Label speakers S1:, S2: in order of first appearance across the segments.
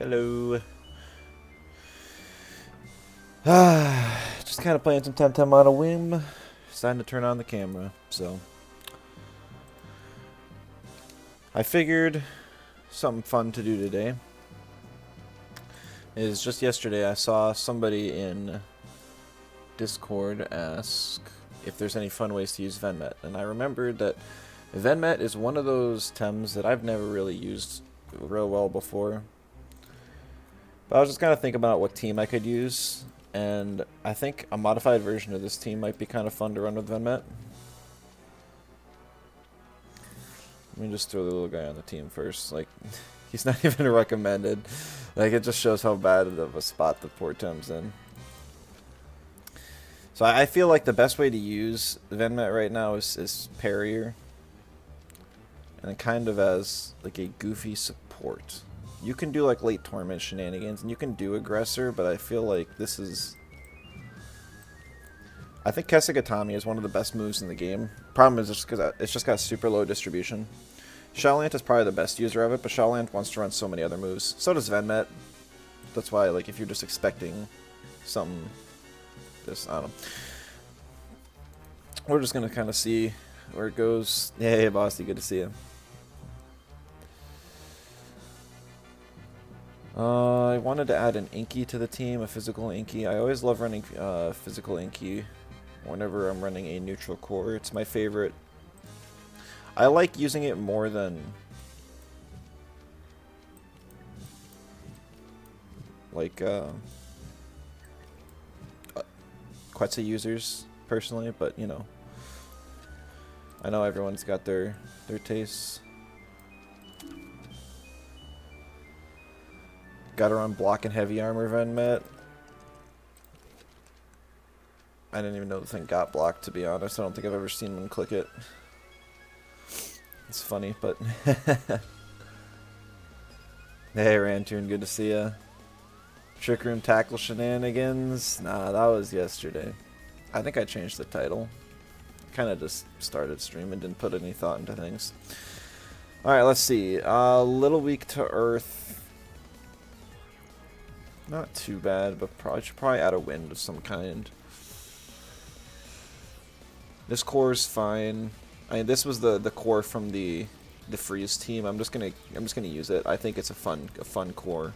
S1: Hello. Just kind of playing some Temtem on a whim. Deciding to turn on the camera, so I figured something fun to do today is just yesterday I saw somebody in Discord ask if there's any fun ways to use Venmet, and I remembered that Venmet is one of those Tems that I've never really used real well before. But I was just kind of thinking about what team I could use, and I think a modified version of this team might be kind of fun to run with Venmet. Let me just throw the little guy on the team first. Like, he's not even recommended. Like, it just shows how bad of a spot the poor Tem's in. So I feel like the best way to use Venmet right now is Parrier. And kind of as, like, a goofy support. You can do like late tournament shenanigans, and you can do aggressor, but I feel like this is... I think Kesugatami is one of the best moves in the game. Problem is just because it's just got super low distribution. Shaolant is probably the best user of it, but Shaolant wants to run so many other moves. So does Venmet. That's why, like, if you're just expecting something, just I don't know. We're just gonna kind of see where it goes. Hey, Bossy, good to see you. I wanted to add an Inky to the team, a physical Inky. I always love running physical Inky whenever I'm running a neutral core. It's my favorite. I like using it more than like Quetzal users personally, but you know, I know everyone's got their tastes. Gotta run block and heavy armor Venmet. I didn't even know the thing got blocked, to be honest. I don't think I've ever seen one click it. It's funny, but... Hey, Rantoon, good to see ya. Trick Room Tackle Shenanigans? Nah, that was yesterday. I think I changed the title. Kind of just started streaming, didn't put any thought into things. Alright, let's see. Little Weak to Earth. Not too bad, but should probably add a wind of some kind. This core is fine. I mean, this was the core from the freeze team. I'm just gonna use it. I think it's a fun core.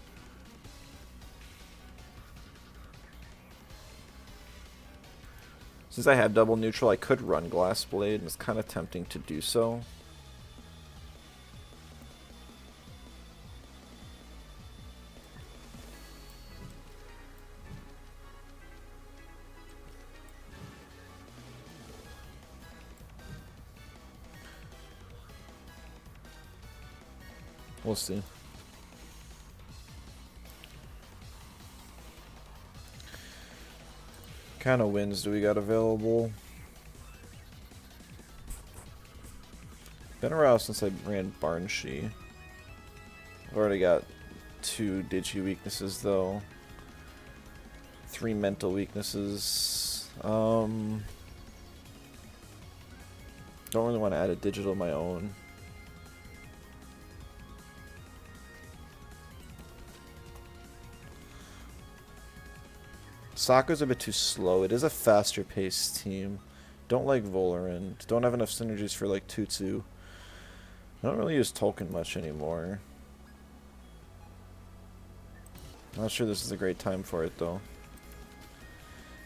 S1: Since I have double neutral, I could run Glass Blade, and it's kind of tempting to do so. We'll see. Kind of wins do we got available? Been a while since I ran Barnshee. I've already got 2 Digi weaknesses though. 3 mental weaknesses. Don't really want to add a digital of my own. Sokka's a bit too slow. It is a faster paced team. Don't like Volarand. Don't have enough synergies for like Tutsu. I don't really use Tolkien much anymore. Not sure this is a great time for it though.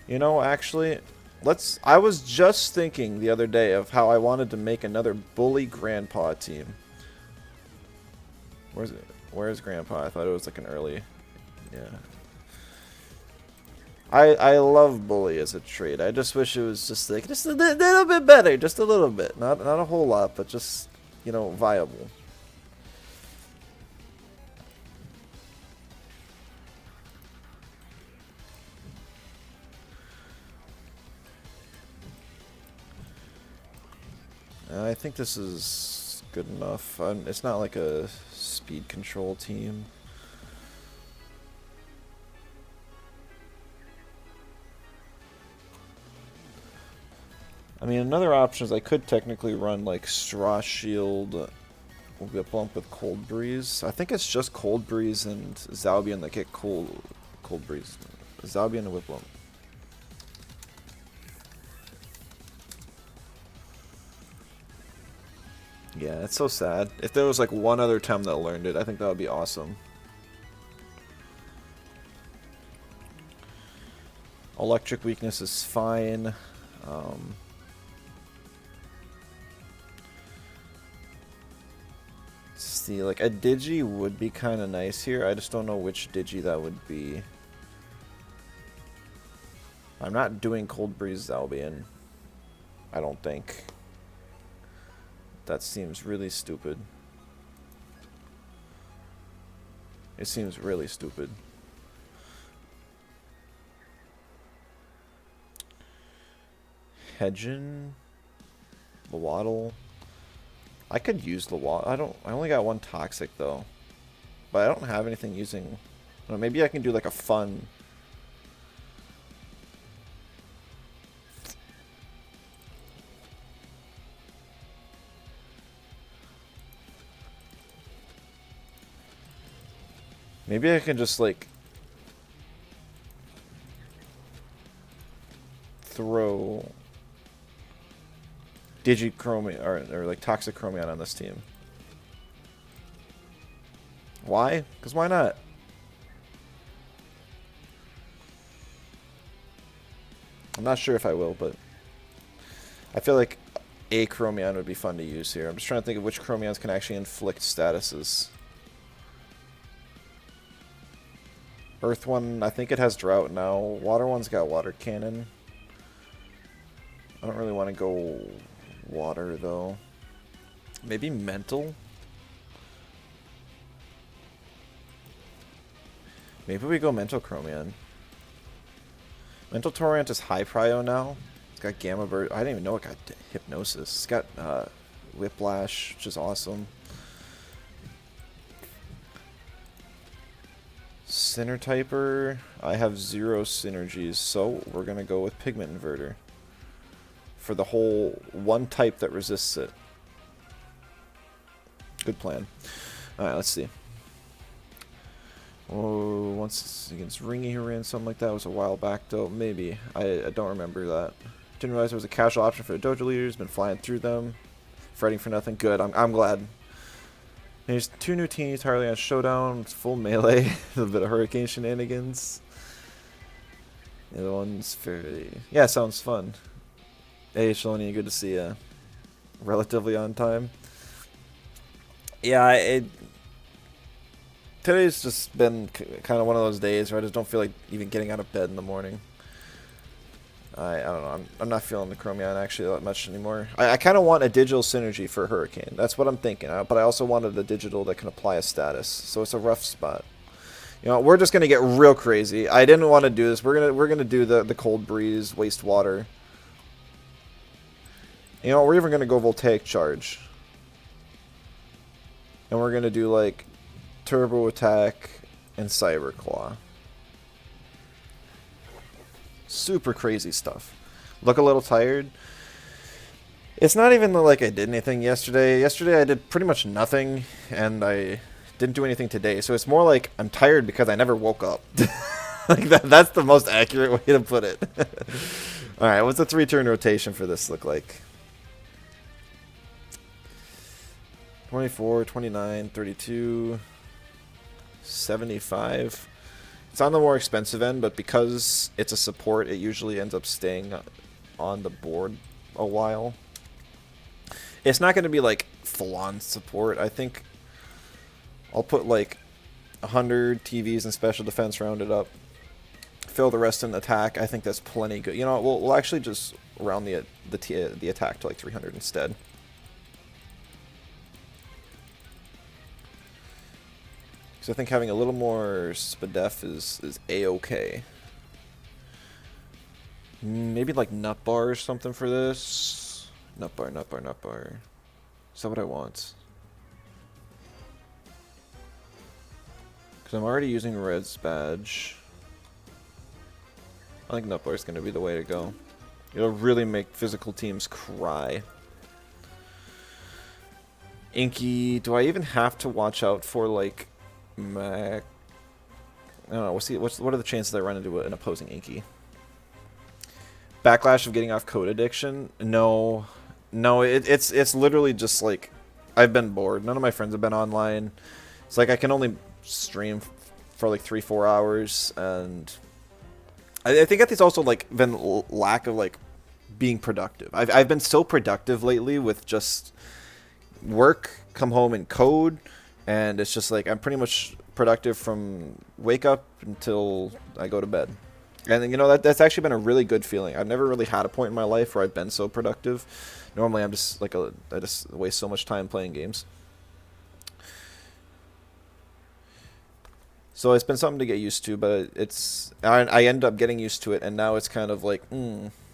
S1: You know, actually, I was just thinking the other day of how I wanted to make another Bully Grandpa team. Where's Grandpa? I thought it was like an early... Yeah. I love Bully as a trait. I just wish it was just like just a little bit better, just a little bit, not a whole lot, but just, you know, viable. I think this is good enough. It's not like a speed control team. I mean, another option is I could technically run like Straw Shield Whiplump with Cold Breeze. I think it's just Cold Breeze and Zalbian that get Cold Breeze. Zalbian and Whiplump. Yeah, it's so sad. If there was like one other Tem that learned it, I think that would be awesome. Electric weakness is fine. See, like a Digi would be kind of nice here. I just don't know which Digi that would be. I'm not doing Cold Breeze Albion. I don't think. That seems really stupid. It seems really stupid. Hedgen, Lawaddle. I could use Lawaddle. I only got one Toxic though, but I don't have anything using. I don't know, maybe I can do like a fun. Maybe I can just like throw Digichromium or like Toxic Chromion on this team. Why? Because why not? I'm not sure if I will, but I feel like a Chromion would be fun to use here. I'm just trying to think of which Chromions can actually inflict statuses. Earth one, I think it has Drought now. Water one's got Water Cannon. I don't really want to go Water though. Maybe Mental? Maybe we go Mental Chromion. Mental Torrent is high prio now. It's got Gamma Bird. I didn't even know it got Hypnosis. It's got Whiplash, which is awesome. Sinner Typer, I have 0 synergies, so we're going to go with Pigment Inverter. For the whole one type that resists it. Good plan. Alright, let's see. Oh, once it's against Ringy who ran something like that. It was a while back though, maybe. I don't remember that. Didn't realize there was a casual option for the Dojo leaders, been flying through them. Fighting for nothing, good, I'm glad. There's 2 new teams entirely on Showdown. It's full melee. A little bit of Hurricane shenanigans. The other one's fairly... Yeah, sounds fun. Hey, Shaloni, good to see you. Relatively on time. Yeah, today's just been kind of one of those days where I just don't feel like even getting out of bed in the morning. I don't know. I'm not feeling the Chromion actually that much anymore. I kind of want a digital synergy for Hurricane. That's what I'm thinking. But I also wanted a digital that can apply a status. So it's a rough spot. You know, we're just gonna get real crazy. I didn't want to do this. We're gonna do the Cold Breeze, Waste Water. You know, we're even gonna go Voltaic Charge. And we're gonna do like Turbo Attack and Cyber Claw. Super crazy stuff. Look a little tired. It's not even like I did anything yesterday. Yesterday I did pretty much nothing, and I didn't do anything today. So it's more like I'm tired because I never woke up. Like that's the most accurate way to put it. Alright, what's the 3-turn rotation for this look like? 24, 29, 32, 75. It's on the more expensive end, but because it's a support, it usually ends up staying on the board a while. It's not going to be like full-on support. I think I'll put like 100 TVs and special defense rounded up. Fill the rest in attack. I think that's plenty good. You know, we'll actually just round the attack to like 300 instead. So I think having a little more spadef is a-okay. Maybe like nut bar or something for this. Nut bar, nut bar, nut bar. Is that what I want? Because I'm already using Red's badge. I think nut bar is going to be the way to go. It'll really make physical teams cry. Inky, do I even have to watch out for, like, Mac? I don't know. What are the chances I run into an opposing Inky? Backlash of getting off code addiction? No. No, it's literally just, like, I've been bored. None of my friends have been online. It's like I can only stream for, like, 3-4 hours, and I think it's also, like, been lack of, like, being productive. I've been so productive lately with just work, come home and code, and it's just like I'm pretty much productive from wake up until I go to bed. And you know that's actually been a really good feeling. I've never really had a point in my life where I've been so productive. Normally I'm just like I just waste so much time playing games. So it's been something to get used to, but I end up getting used to it, and now it's kind of like,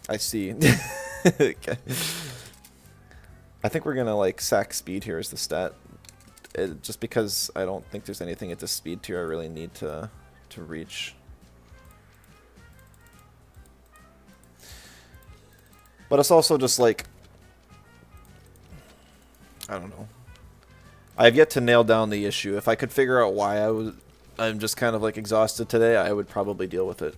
S1: I see. Okay. I think we're gonna like sack speed here as the stat, just because I don't think there's anything at this speed tier I really need to reach. But it's also just like, I don't know. I have yet to nail down the issue. If I could figure out why I'm just kind of like exhausted today, I would probably deal with it.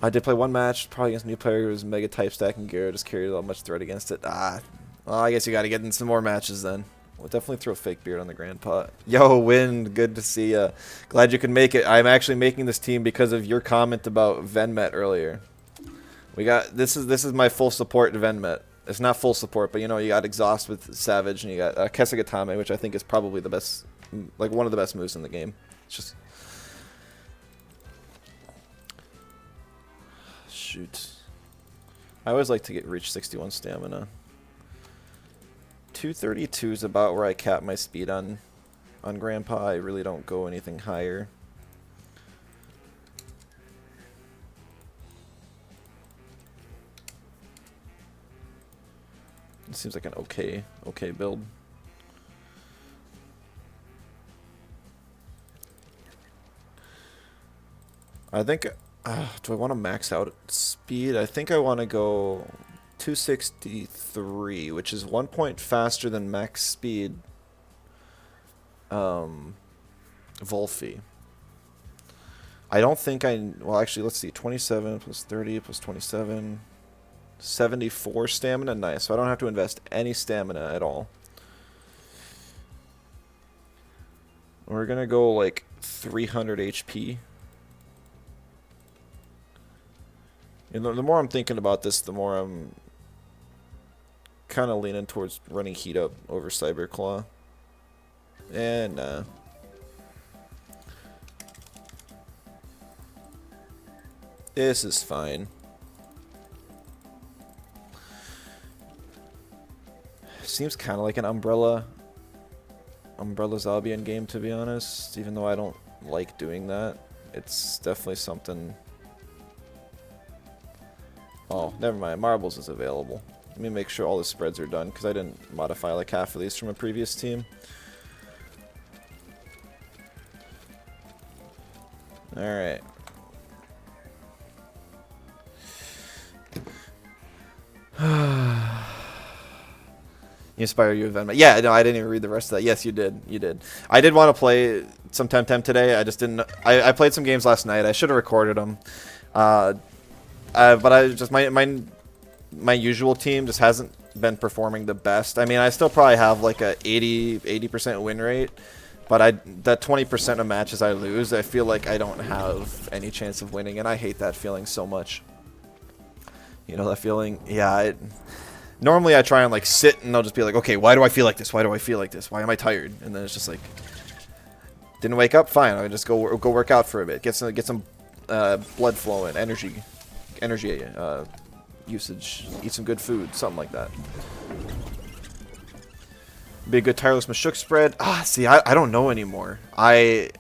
S1: I did play one match, probably against a new player who was mega type stacking gear. Just carried a much threat against it. Well, I guess you got to get in some more matches then. We'll definitely throw a fake beard on the grandpa. Yo, Wind, good to see ya. Glad you can make it. I'm actually making this team because of your comment about Venmet earlier. We got this is my full support to Venmet. It's not full support, but you know you got Exhaust with Savage, and you got Kesagatame, which I think is probably the best, like one of the best moves in the game. It's just. Shoot. I always like to reach 61 stamina. 232 is about where I cap my speed on Grandpa. I really don't go anything higher. It seems like an okay build. I think do I want to max out speed? I think I want to go 263, which is 1 point faster than max speed Volphy. I don't think well, actually, let's see. 27 plus 30 plus 27. 74 stamina. Nice. So I don't have to invest any stamina at all. We're going to go like 300 HP. And the more I'm thinking about this, the more I'm kind of leaning towards running Heat Up over Cyber Claw. And this is fine. Seems kind of like an Umbrella Albion game, to be honest. Even though I don't like doing that, it's definitely something. Oh, never mind. Marbles is available. Let me make sure all the spreads are done, because I didn't modify like half of these from a previous team. Alright. Inspire you with Venmet. Yeah, no, I didn't even read the rest of that. Yes, you did. You did. I did want to play some Temtem today. I just didn't. I played some games last night. I should have recorded them. But I just my usual team just hasn't been performing the best. I mean, I still probably have like a 80% win rate, but that 20% of matches I lose, I feel like I don't have any chance of winning, and I hate that feeling so much. You know that feeling? Yeah. Normally I try and like sit and I'll just be like, okay, why do I feel like this? Why do I feel like this? Why am I tired? And then it's just like, didn't wake up? Fine, I'll just go work out for a bit, get some blood flowing, energy usage, eat some good food, something like that. Be a good tireless Mashuk spread. See, I don't know anymore. I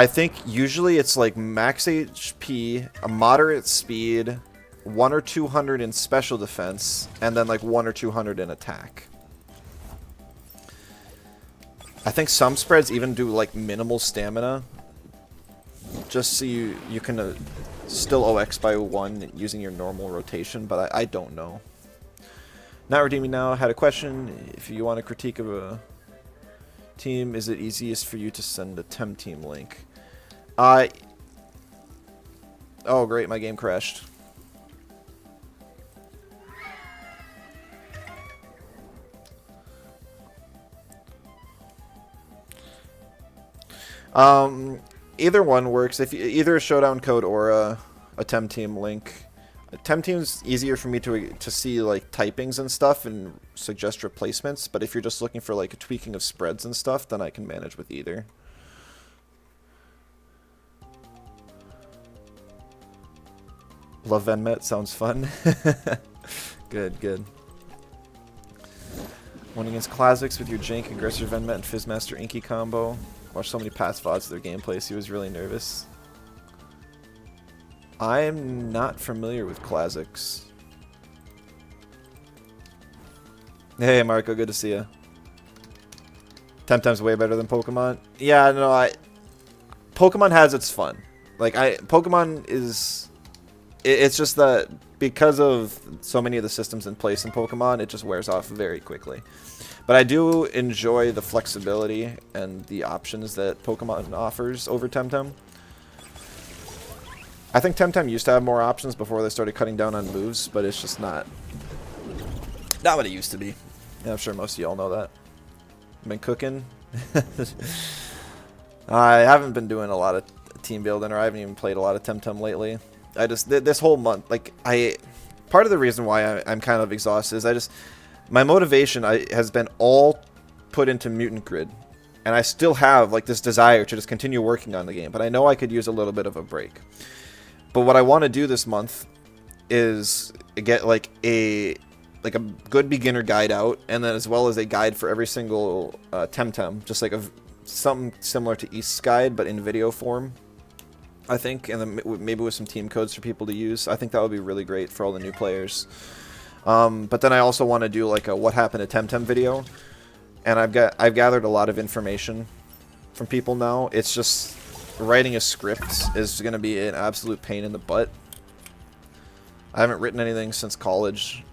S1: think usually it's like max HP, a moderate speed, 1 or 200 in special defense, and then like 1 or 200 in attack. I think some spreads even do like minimal stamina, just so you can still OX by 1 using your normal rotation, but I don't know. Not redeeming now. Had a question. If you want a critique of a team, is it easiest for you to send a Temtem link? Oh great, my game crashed. Either one works. If you, either a showdown code or a Temtem link. Temtem's easier for me to see like typings and stuff and suggest replacements. But if you're just looking for like a tweaking of spreads and stuff, then I can manage with either. Love Venmet, sounds fun. Good, good. One against Classics with your Jank, Aggressor, Venmet, and Fizzmaster Inky combo. Watched so many past VODs of their gameplay, so he was really nervous. I'm not familiar with Classics. Hey Marco, good to see you. Temtem's way better than Pokemon. Yeah, no, Pokemon has its fun. Like Pokemon is, it's just that because of so many of the systems in place in Pokemon, it just wears off very quickly. But I do enjoy the flexibility and the options that Pokemon offers over Temtem. I think Temtem used to have more options before they started cutting down on moves, but it's just not what it used to be. Yeah, I'm sure most of y'all know that. I've been cooking. I haven't been doing a lot of team building, or I haven't even played a lot of Temtem lately. I just, this whole month, like, part of the reason why I'm kind of exhausted is my motivation has been all put into Mutant Grid. And I still have, like, this desire to just continue working on the game, but I know I could use a little bit of a break. But what I want to do this month is get, like, a good beginner guide out, and then as well as a guide for every single Temtem, just like something similar to East's guide, but in video form, I think, and then maybe with some team codes for people to use. I think that would be really great for all the new players. But then I also want to do like a what happened to Temtem video, and I've gathered a lot of information from people now. It's just writing a script is going to be an absolute pain in the butt. I haven't written anything since college.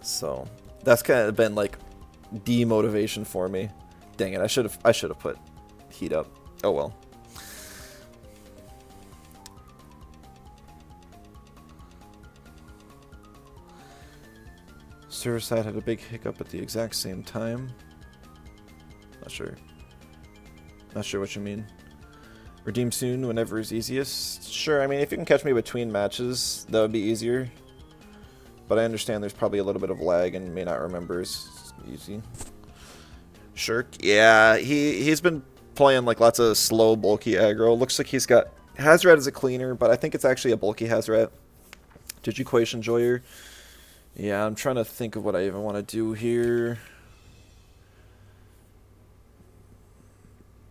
S1: So that's kind of been like demotivation for me. Dang it, I should have put heat up. Oh well. Server side had a big hiccup at the exact same time. Not sure what you mean. Redeem soon whenever is easiest. Sure, I mean, if you can catch me between matches, that would be easier. But I understand there's probably a little bit of lag and may not remember as easy. Shirk, yeah, he's been playing like lots of slow, bulky aggro. Looks like he's got Hazrat as a cleaner, but I think it's actually a bulky Hazrat. Digiquation Enjoyer. Yeah, I'm trying to think of what I even want to do here.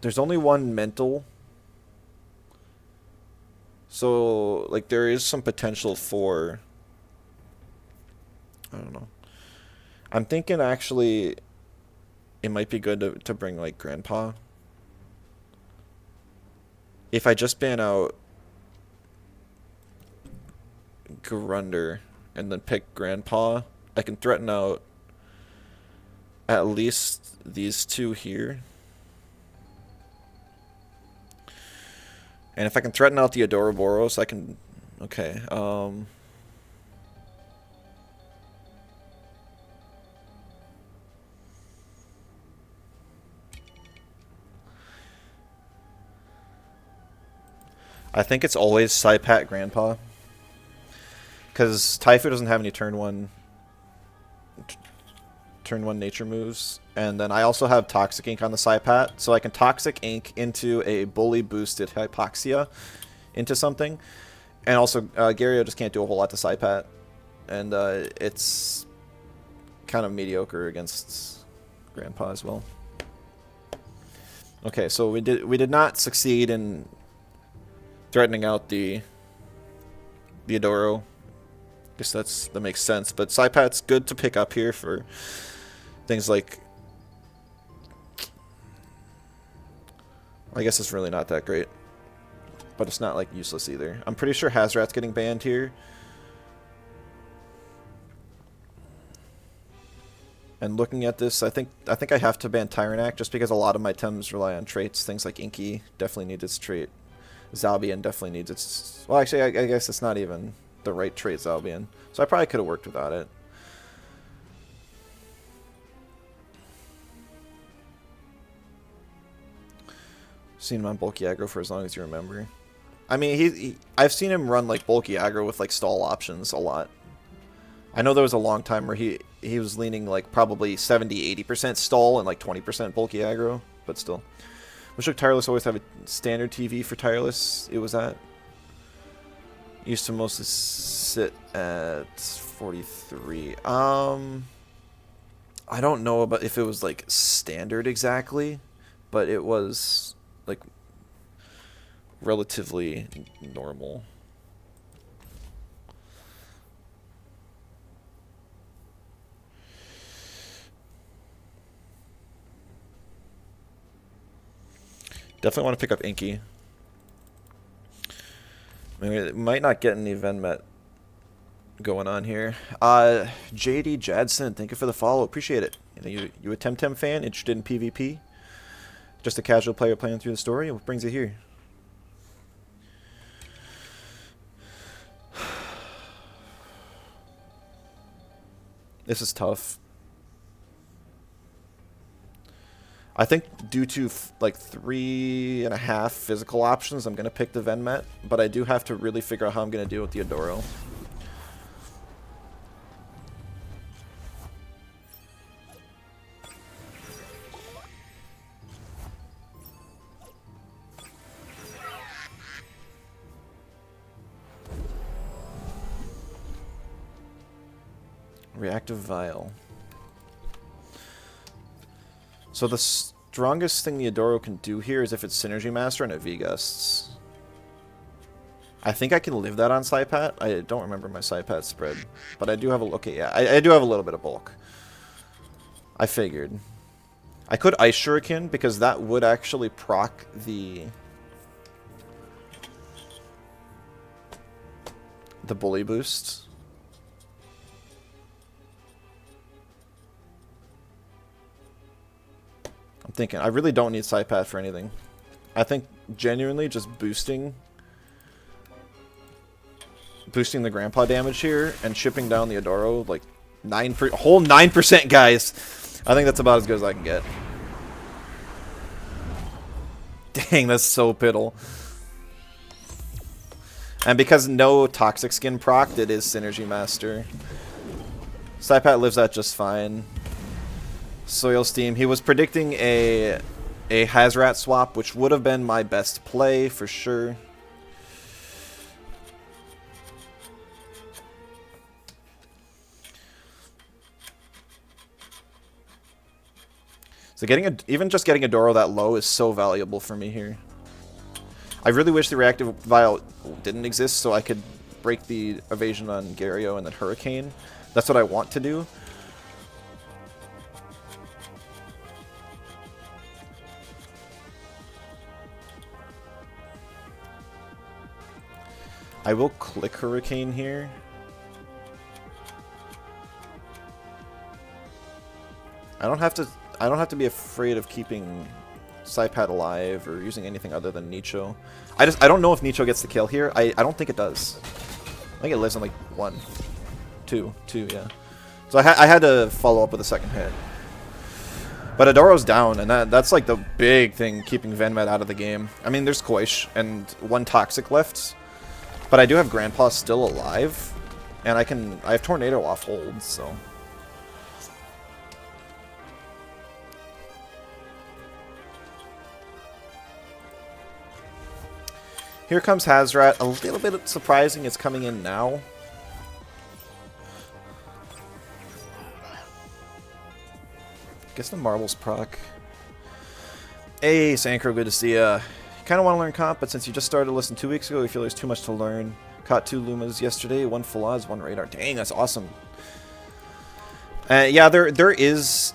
S1: There's only one mental. So, like, there is some potential for... I don't know. I'm thinking, actually, it might be good to bring, like, Grandpa. If I just ban out Grunder and then pick Grandpa, I can threaten out at least these two here. And if I can threaten out the Adoraboros, I can... Okay, I think it's always Saipat Grandpa. Because Taifu doesn't have any turn one nature moves. And then I also have Toxic Ink on the Saipat, so I can Toxic Ink into a Bully boosted Hypoxia into something. And also, Gario just can't do a whole lot to Saipat. And it's kind of mediocre against Grandpa as well. Okay, so we did not succeed in threatening out the Adoro. Guess that makes sense. But Saipat's good to pick up here for things like... I guess it's really not that great. but it's not like useless either. I'm pretty sure Hazrat's getting banned here. And looking at this, I think I have to ban Tyrannac just because a lot of my Tems rely on traits. Things like Inky definitely need its trait. Zalbian definitely needs its... Well, actually, I guess it's not even the right trait, Zalbian. So I probably could have worked without it. Seen him on bulky aggro for as long as you remember. I mean, I've seen him run like bulky aggro with like stall options a lot. I know there was a long time where he was leaning like probably 70-80% stall and like 20% bulky aggro, but still. Wish like Tireless always have a standard TV for Tireless. It was at used to mostly sit at 43. I don't know about if it was like standard exactly, but it was like relatively normal. Definitely want to pick up Inky. I mean, it might not get any Venmet going on here. JD Jadson, thank you for the follow. Appreciate it. You a Temtem fan interested in PvP? Just a casual player playing through the story? What brings you here? This is tough. I think due to like 3.5 physical options, I'm going to pick the Venmet, but I do have to really figure out how I'm going to deal with the Adoro. Reactive Vial. So the strongest thing the Adoro can do here is if it's Synergy Master and it V-Gusts. I think I can live that on Psypat. I don't remember my Psypat spread, but I do have a... Okay, yeah, I do have a little bit of bulk. I figured. I could Ice Shuriken because that would actually proc the bully boost. I'm thinking, I really don't need Psypath for anything. I think genuinely just boosting the grandpa damage here and chipping down the Adoro like whole 9%, guys. I think that's about as good as I can get. Dang, that's so piddle. And because no Toxic Skin procced, it is Synergy Master. Psypat lives that just fine. Soil Steam. He was predicting a Hazrat swap, which would have been my best play for sure. So even just getting a Doro that low is so valuable for me here. I really wish the Reactive Vial didn't exist so I could break the evasion on Gario and then Hurricane. That's what I want to do. I will click Hurricane here. I don't have to be afraid of keeping Psypat alive or using anything other than Nicho. I don't know if Nicho gets the kill here. I don't think it does. I think it lives on like 1, 2, yeah. So I had to follow up with a second hit. But Adoro's down, and that's like the big thing keeping Venmet out of the game. I mean, there's Koish and 1 Toxic left. But I do have Grandpa still alive, and I have Tornado off hold, so. Here comes Hazrat. A little bit surprising it's coming in now. Guess the marbles proc. Hey, Sankro, good to see ya. Kind of want to learn comp, but since you just started to listen 2 weeks ago, we feel there's too much to learn. Caught 2 Lumas yesterday, 1 full odds, 1 radar. Dang, that's awesome. Yeah, there is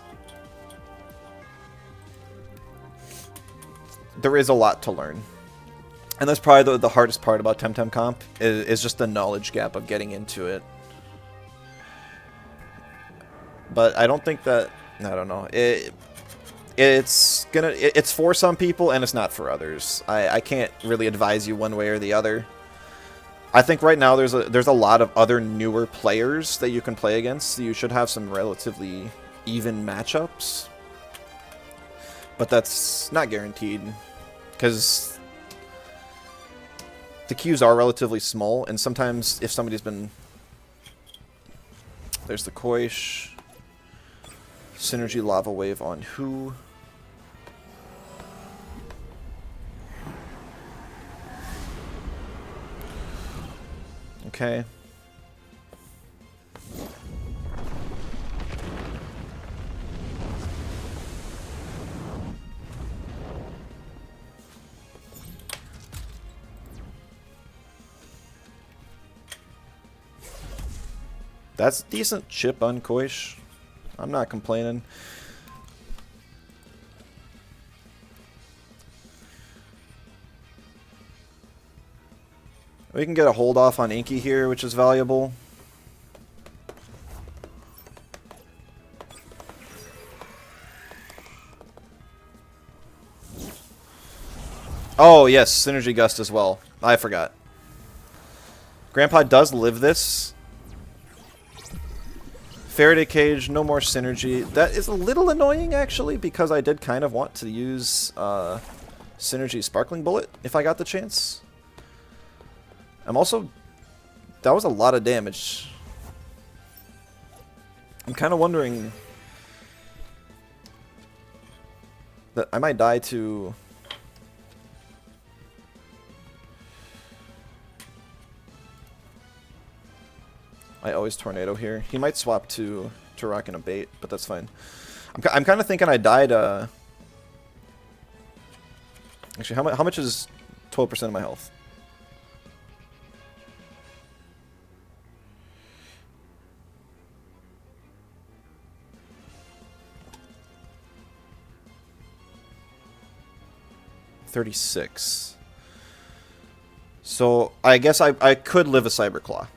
S1: a lot to learn. And that's probably the hardest part about Temtem comp, is just the knowledge gap of getting into it. But I don't think that... I don't know. It's for some people, and it's not for others. I can't really advise you one way or the other. I think right now there's a lot of other newer players that you can play against. So you should have some relatively even matchups. But that's not guaranteed, because the queues are relatively small, and sometimes if somebody's been... There's the Koish. Synergy Lava Wave on who? Okay. That's decent chip on Koish. I'm not complaining. We can get a hold off on Inky here, which is valuable. Oh, yes, Synergy Gust as well. I forgot. Grandpa does live this. Faraday Cage, no more synergy. That is a little annoying, actually, because I did kind of want to use Synergy Sparkling Bullet if I got the chance. I'm also... That was a lot of damage. I'm kind of wondering... that I might die to... I always Tornado here. He might swap to Rock and a bait, but that's fine. I'm kind of thinking I died... Actually, how much is 12% of my health? $36. So I guess I could live a Cyberclaw.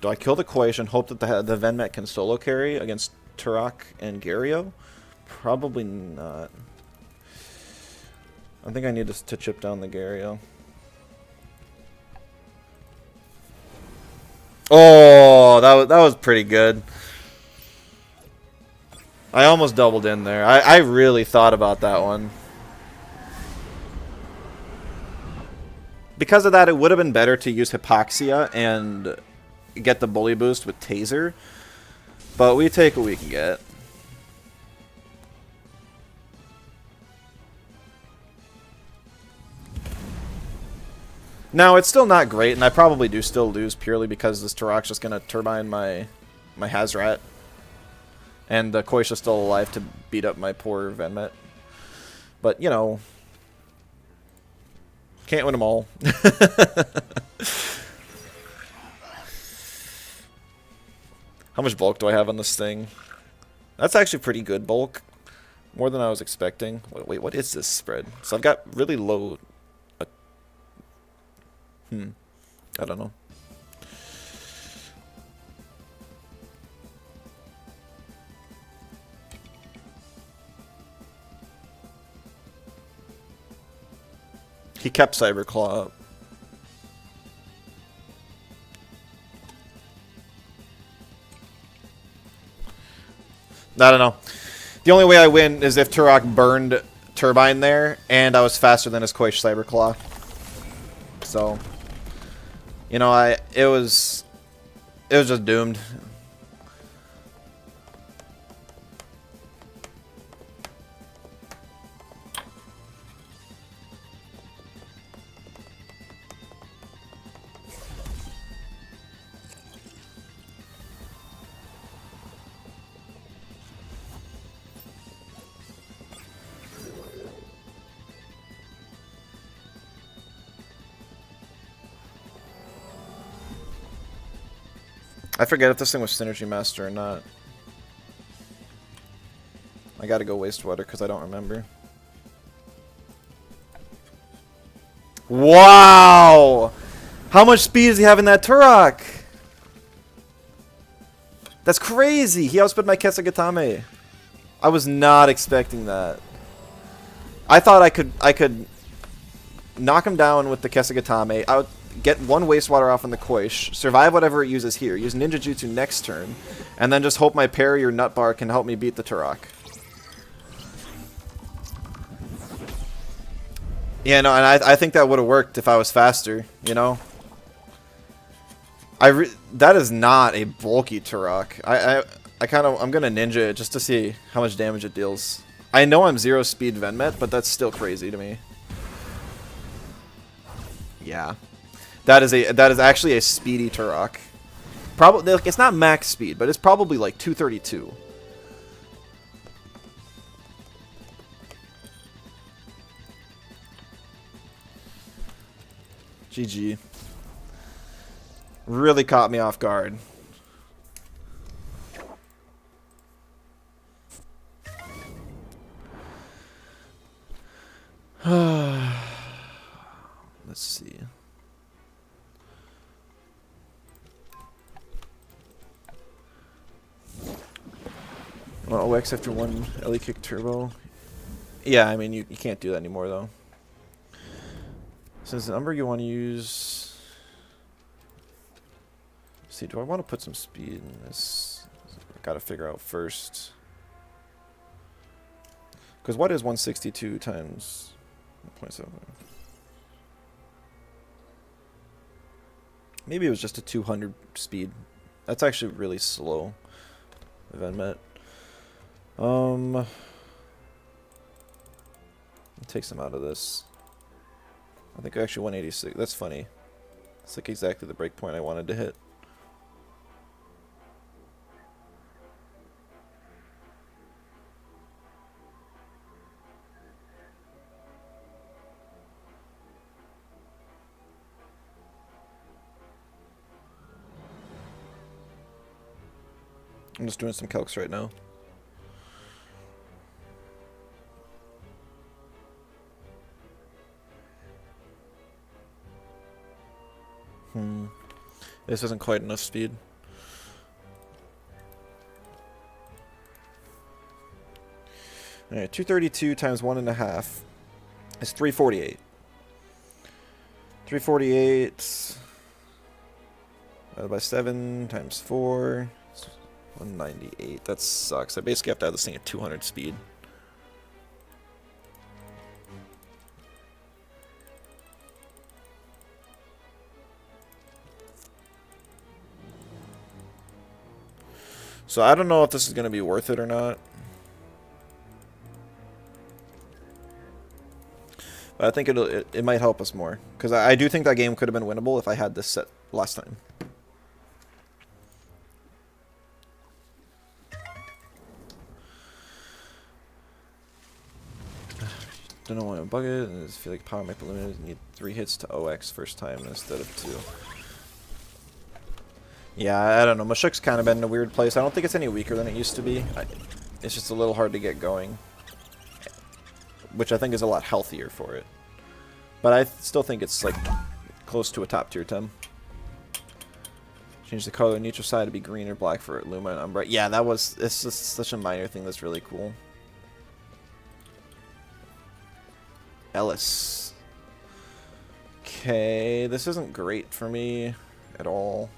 S1: Do I kill the Koish and hope that the Venmet can solo carry against Turok and Gario? Probably not. I think I need to chip down the Gario. Oh, that was pretty good. I almost doubled in there. I really thought about that one. Because of that, it would have been better to use Hypoxia and get the bully boost with Taser. But we take what we can get. Now, it's still not great, and I probably do still lose purely because this Turok's just going to turbine my Hazrat. And the Koish is still alive to beat up my poor Venmet. But, you know... Can't win them all. How much bulk do I have on this thing? That's actually pretty good bulk. More than I was expecting. Wait, what is this spread? So I've got really low... I don't know. He kept Cyberclaw up. I don't know. The only way I win is if Turok burned Turbine there, and I was faster than his Koish Cyberclaw. So, you know, it was just doomed. I forget if this thing was Synergy Master or not. I gotta go Wastewater because I don't remember. Wow! How much speed does he have in that Turok? That's crazy! He outsped my Kesugatame. I was not expecting that. I thought I could knock him down with the Kesugatame, I would get one Wastewater off on the Koish, survive whatever it uses here, use Ninja Jutsu next turn, and then just hope my parry or Nut Bar can help me beat the Turok. Yeah, no, and I think that would have worked if I was faster, you know? That is not a bulky Turok. I'm gonna ninja it just to see how much damage it deals. I know I'm 0 speed Venmet, but that's still crazy to me. Yeah. That is actually a speedy Turok. Probably it's not max speed, but it's probably like 232. GG. Really caught me off guard. Let's see. Well, OX after one LE kick turbo. Yeah, I mean, you can't do that anymore, though. Since the number you want to use... Let's see, do I want to put some speed in this? I gotta figure out first. Because what is 162 times 0.7? Maybe it was just a 200 speed. That's actually really slow. Venmet. Take some out of this. I think actually 186. That's funny. It's like exactly the breakpoint I wanted to hit. I'm just doing some calcs right now. This isn't quite enough speed. Alright, 232 times 1.5 is 348. 348 divided by 7 times 4 is 198. That sucks. I basically have to have this thing at 200 speed. So I don't know if this is going to be worth it or not. But I think it might help us more. Because I do think that game could have been winnable if I had this set last time. Don't know why I bug it. I just feel like power might be limited. Need 3 hits to OX first time instead of 2. Yeah, I don't know. Mashuk's kind of been in a weird place. I don't think it's any weaker than it used to be. It's just a little hard to get going. Which I think is a lot healthier for it. But I still think it's like close to a top tier Tem. Change the color neutral side to be green or black for Luma and Umbra. Yeah, it's just such a minor thing that's really cool. Ellis. Okay, this isn't great for me at all.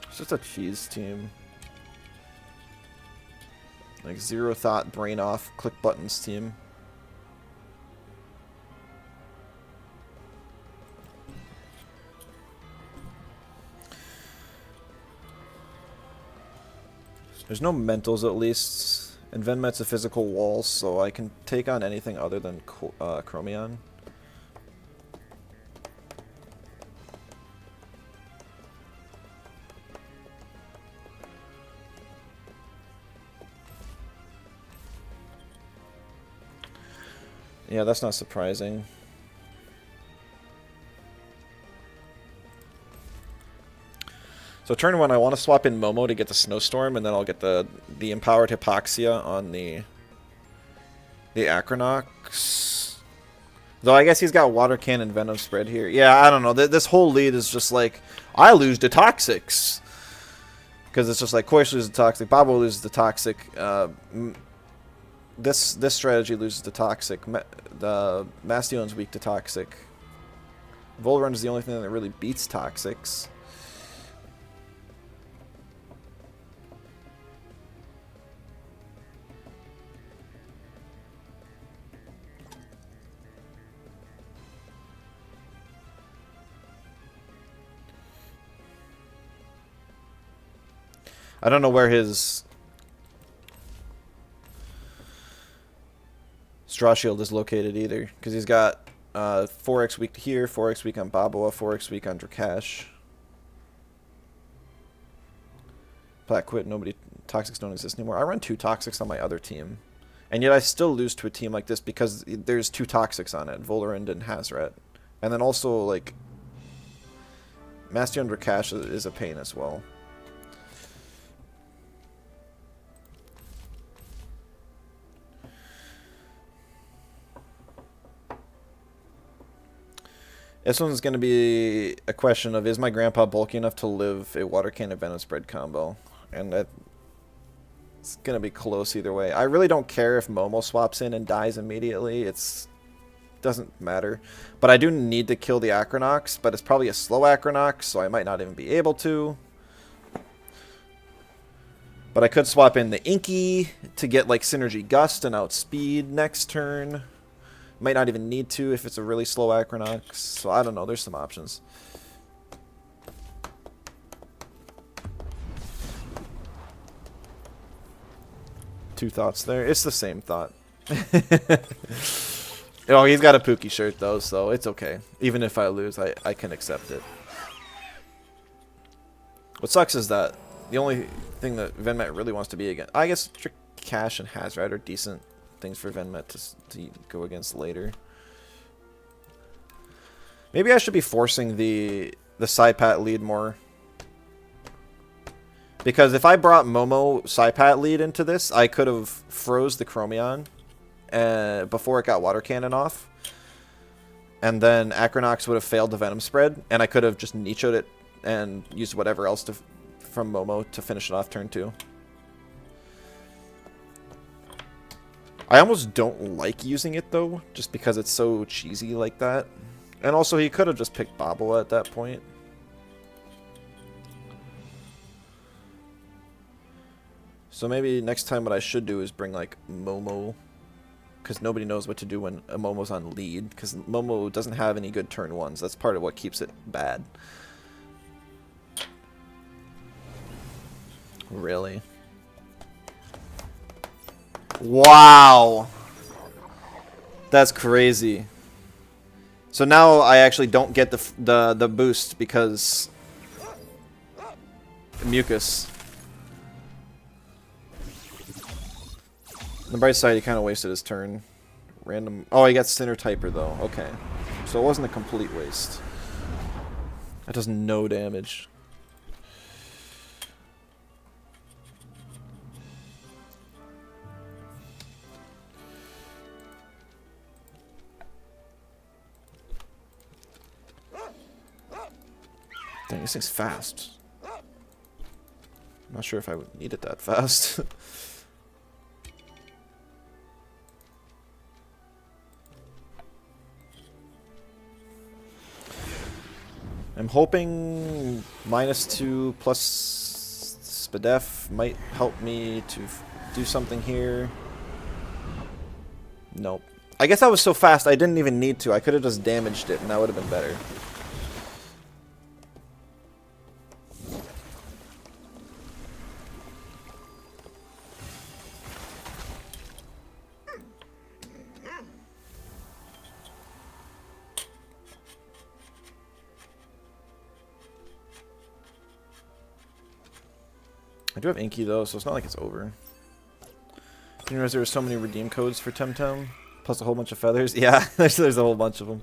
S1: It's just a cheese team. Like zero thought, brain off, click buttons team. There's no mentals at least, and Venmet's a physical wall, so I can take on anything other than Chromion. Yeah, that's not surprising. So turn 1, I want to swap in Momo to get the Snowstorm, and then I'll get the Empowered Hypoxia on the Acronox. Though I guess he's got Water Cannon Venom Spread here. Yeah, I don't know. This whole lead is just like, I lose to Toxics. Because it's just like, Koish loses to Toxic, Babo loses to Toxic. This strategy loses to Toxic. The Mastion's weak to Toxic. Volrun is the only thing that really beats Toxics. I don't know where his Straw Shield is located either, because he's got 4x weak here, 4x weak on Baboa, 4x weak on Drakash. Plat quit, nobody, Toxics don't exist anymore. I run 2 Toxics on my other team, and yet I still lose to a team like this because there's 2 Toxics on it, Volrund and Hazret. And then also, like, Mastion Drakash is a pain as well. This one's going to be a question of, is my grandpa bulky enough to live a Water Cannon Venom Spread combo? And it's going to be close either way. I really don't care if Momo swaps in and dies immediately. It doesn't matter. But I do need to kill the Acronox, but it's probably a slow Acronox, so I might not even be able to. But I could swap in the Inky to get like Synergy Gust and outspeed next turn. Might not even need to if it's a really slow Acronox. So I don't know. There's some options. Two thoughts there. It's the same thought. Oh, he's got a Pookie shirt though, so it's okay. Even if I lose, I can accept it. What sucks is that the only thing that Venmet really wants to be against, I guess Cash and Hazrat are decent things for Venmet to go against later. Maybe I should be forcing the Saipat lead more. Because if I brought Momo Saipat lead into this, I could have froze the Chromion before it got Water Cannon off. And then Acronox would have failed the Venom Spread, and I could have just Nichoed it and used whatever else from Momo to finish it off turn 2. I almost don't like using it though, just because it's so cheesy like that. And also he could have just picked Baboa at that point. So maybe next time what I should do is bring like Momo, because nobody knows what to do when a Momo's on lead, because Momo doesn't have any good turn 1s. That's part of what keeps it bad. Really? Wow. That's crazy. So now I actually don't get the boost because Mucus. On the bright side, he kind of wasted his turn. Random. Oh, he got Sinner Typer though. Okay. So it wasn't a complete waste. That does no damage. Dang, this thing's fast. I'm not sure if I would need it that fast. I'm hoping -2 plus Spadef might help me to do something here. Nope. I guess I was so fast I didn't even need to. I could have just damaged it and that would have been better. I do have Inky though, so it's not like it's over. Didn't realize there were so many redeem codes for Temtem, plus a whole bunch of feathers. Yeah, there's a whole bunch of them.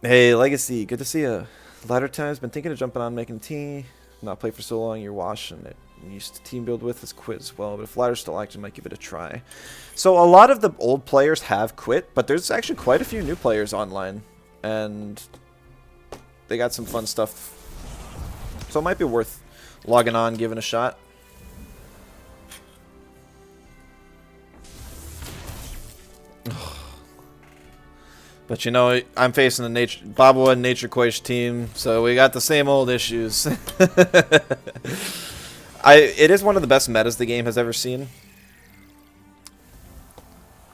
S1: Hey, Legacy, good to see ya. Latter times, been thinking of jumping on making tea. Not play for so long, you're washing it. Used to team build with is quit as well, but if ladder's still active, might give it a try. So a lot of the old players have quit, but there's actually quite a few new players online, and they got some fun stuff. So it might be worth logging on, giving a shot. But you know, I'm facing the Bobwa and Nature Quaish team, so we got the same old issues. It is one of the best metas the game has ever seen.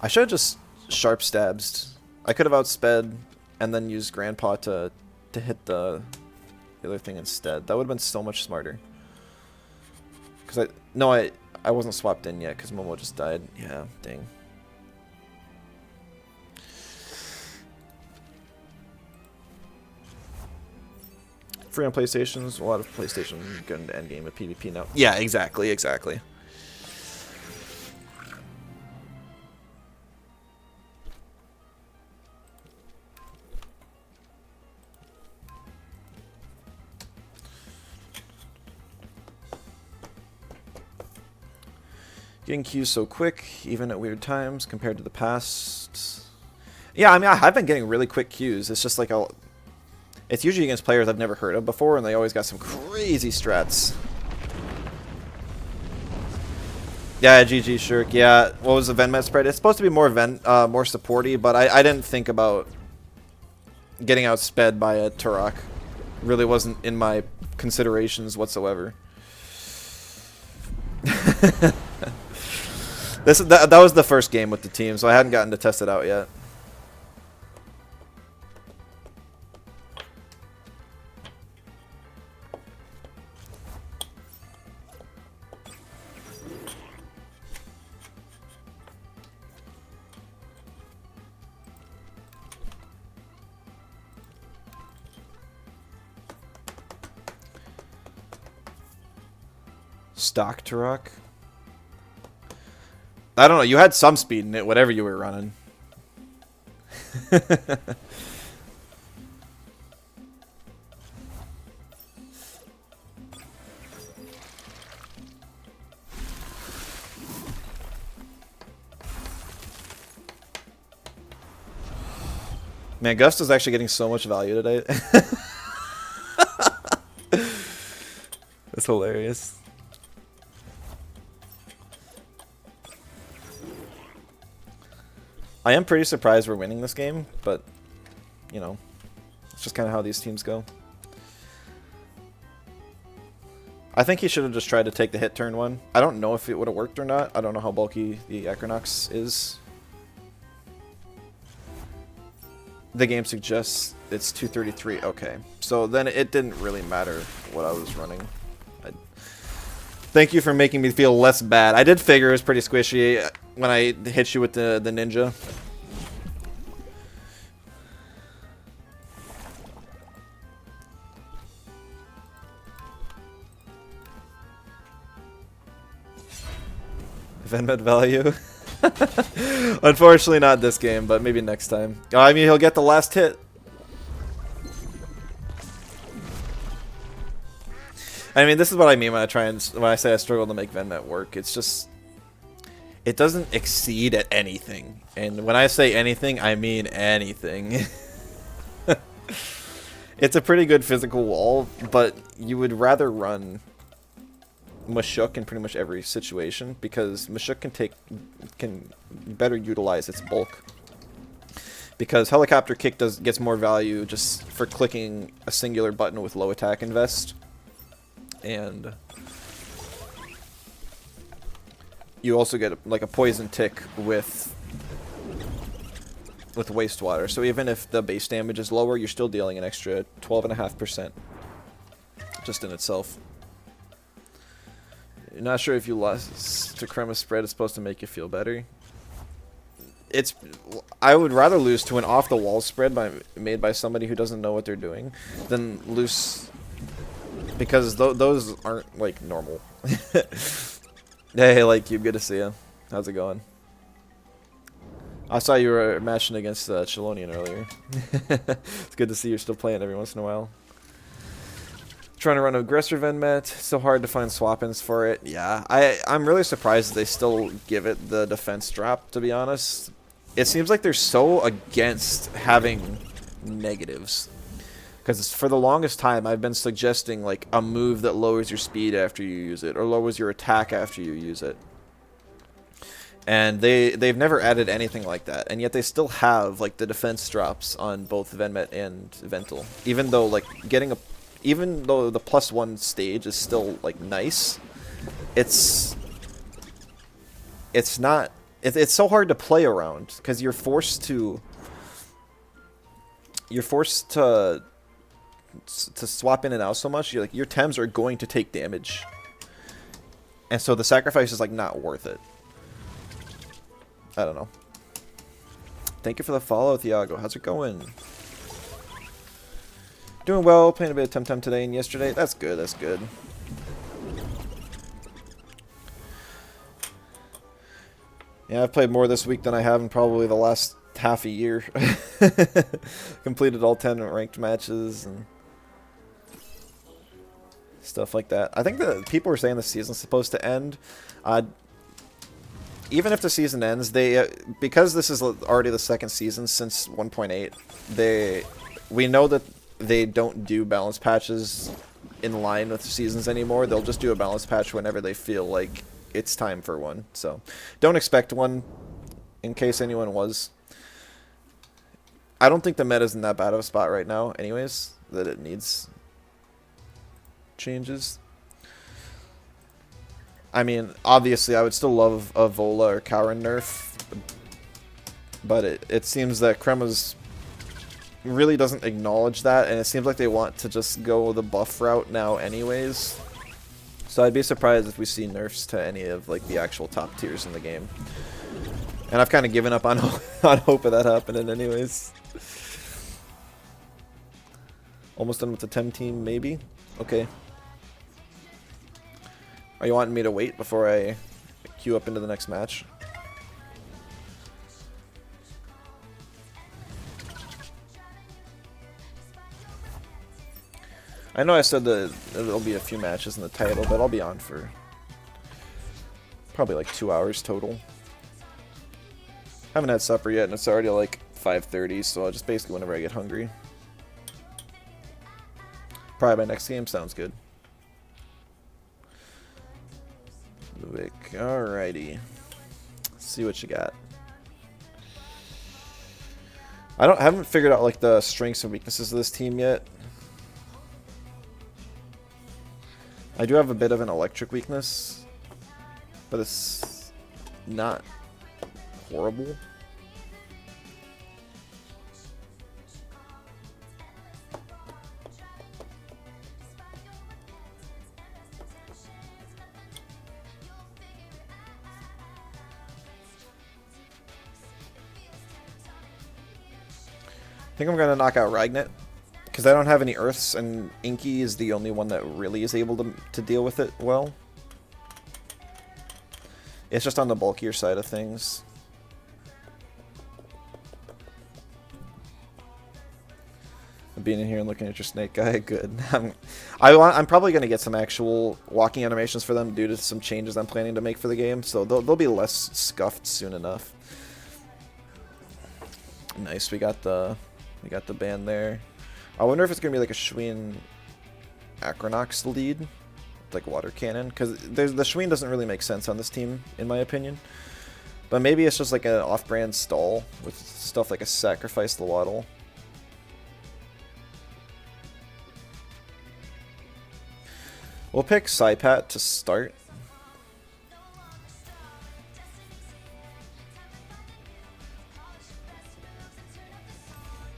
S1: I should have just sharp stabbed. I could have outsped and then used Grandpa to hit the other thing instead. That would have been so much smarter. Because I wasn't swapped in yet because Momo just died. Yeah, dang. Free on PlayStations, a lot of PlayStation going into endgame with PvP now. Yeah, exactly. Getting queues so quick, even at weird times, compared to the past. Yeah, I mean, I've been getting really quick queues. It's just like it's usually against players I've never heard of before, and they always got some crazy strats. Yeah, GG Shirk. Yeah, what was the Venmet spread? It's supposed to be more more supporty, but I didn't think about getting outsped by a Turok. Really wasn't in my considerations whatsoever. That was the first game with the team, so I hadn't gotten to test it out yet. Stock Turok? I don't know, you had some speed in it, whatever you were running. Man, Gust is actually getting so much value today. That's hilarious. I am pretty surprised we're winning this game, but, you know, it's just kind of how these teams go. I think he should have just tried to take the hit turn one. I don't know if it would have worked or not. I don't know how bulky the Equinox is. The game suggests it's 233. Okay, so then it didn't really matter what I was running. Thank you for making me feel less bad. I did figure it was pretty squishy when I hit you with the ninja. Venmet value? Unfortunately not this game, but maybe next time. I mean, he'll get the last hit. I mean, this is what I mean when I say I struggle to make Venmet work. It's just, it doesn't exceed at anything, and when I say anything, I mean anything. It's a pretty good physical wall, but you would rather run Mashuk in pretty much every situation because Mashuk can better utilize its bulk. Because Helicopter Kick gets more value just for clicking a singular button with low attack invest. And you also get like a poison tick with wastewater. So even if the base damage is lower, you're still dealing an extra 12.5% just in itself. You're not sure if you lost to Crema spread is supposed to make you feel better. I would rather lose to an off the wall spread made by somebody who doesn't know what they're doing than lose. Because those aren't, like, normal. Hey, like, good to see you. How's it going? I saw you were matching against Chelonian earlier. It's good to see you're still playing every once in a while. Trying to run aggressor Venmet. It's so hard to find swap-ins for it. Yeah, I'm really surprised that they still give it the defense drop, to be honest. It seems like they're so against having negatives. Because for the longest time, I've been suggesting like a move that lowers your speed after you use it, or lowers your attack after you use it. And they've never added anything like that, and yet they still have like the defense drops on both Venmet and Ventil. Even though like even though the +1 stage is still like nice, it's not. It's so hard to play around because you're forced to swap in and out so much. You're like, your Tems are going to take damage, and so the sacrifice is like not worth it. I don't know. Thank you for the follow, Thiago. How's it going? Doing well. Playing a bit of Temtem today and yesterday. That's good. That's good. Yeah, I've played more this week than I have in probably the last half a year. Completed all 10 ranked matches and stuff like that. I think that people were saying the season's supposed to end. Even if the season ends, because this is already the second season since 1.8, we know that they don't do balance patches in line with seasons anymore. They'll just do a balance patch whenever they feel like it's time for one. So don't expect one, in case anyone was. I don't think the meta's in that bad of a spot right now anyways, that it needs changes. I mean, obviously, I would still love a Vola or Karen nerf, but it seems that Krema's really doesn't acknowledge that, and it seems like they want to just go the buff route now anyways. So I'd be surprised if we see nerfs to any of like the actual top tiers in the game. And I've kind of given up on hope of that happening anyways. Almost done with the Tem team, maybe? Okay. Are you wanting me to wait before I queue up into the next match? I know I said that there'll be a few matches in the title, but I'll be on for probably like 2 hours total. Haven't had supper yet, and it's already like 5:30, so I'll just basically whenever I get hungry. Probably my next game sounds good. Alrighty. Let's see what you got. I haven't figured out like the strengths and weaknesses of this team yet. I do have a bit of an electric weakness, but it's not horrible. I think I'm going to knock out Ragnet, because I don't have any Earths, and Inky is the only one that really is able to deal with it well. It's just on the bulkier side of things. Being in here and looking at your snake guy, good. I'm probably going to get some actual walking animations for them due to some changes I'm planning to make for the game, so they'll be less scuffed soon enough. Nice, we got the band there. I wonder if it's gonna be like a Schween Acronox lead, like water cannon, because the Schween doesn't really make sense on this team, in my opinion. But maybe it's just like an off-brand stall with stuff like a Sacrifice the Waddle. We'll pick Saipat to start.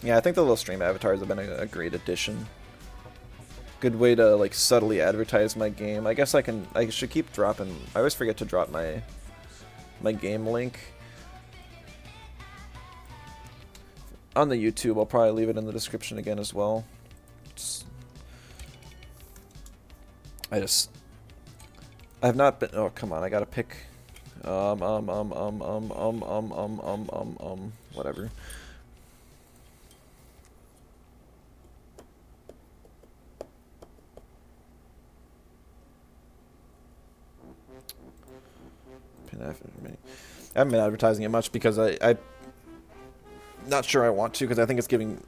S1: Yeah, I think the little stream avatars have been a great addition. Good way to like subtly advertise my game. I guess I should keep dropping. I always forget to drop my game link on the YouTube. I'll probably leave it in the description again as well. I have not been. Oh, come on! I gotta pick. Whatever. I haven't been advertising it much because I'm not sure I want to, because I think it's giving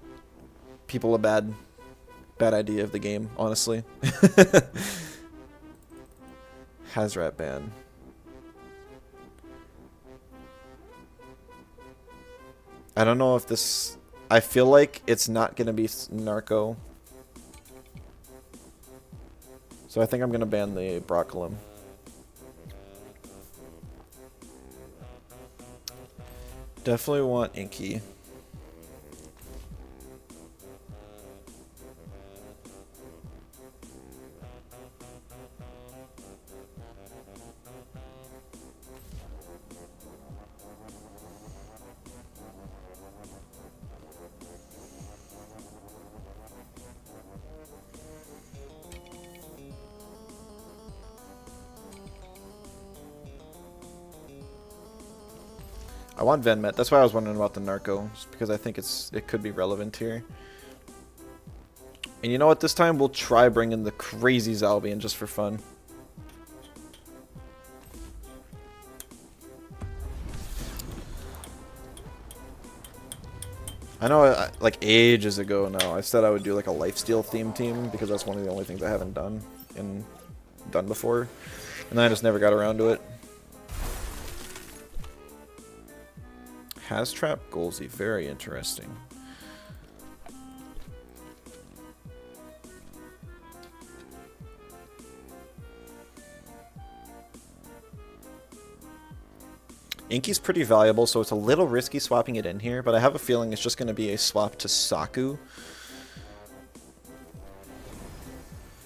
S1: people a bad idea of the game, honestly. Hazrat ban. I don't know if this... I feel like it's not going to be Narco. So I think I'm going to ban the Broccolum. Definitely want Inky. I want Venmet. That's why I was wondering about the Narco, because I think it could be relevant here. And you know what? This time we'll try bringing the crazy Zalbian just for fun. I know, like ages ago now, I said I would do like a lifesteal theme team because that's one of the only things I haven't done before, and then I just never got around to it. Has Trap Golzy, very interesting. Inky's pretty valuable, so it's a little risky swapping it in here, but I have a feeling it's just going to be a swap to Saku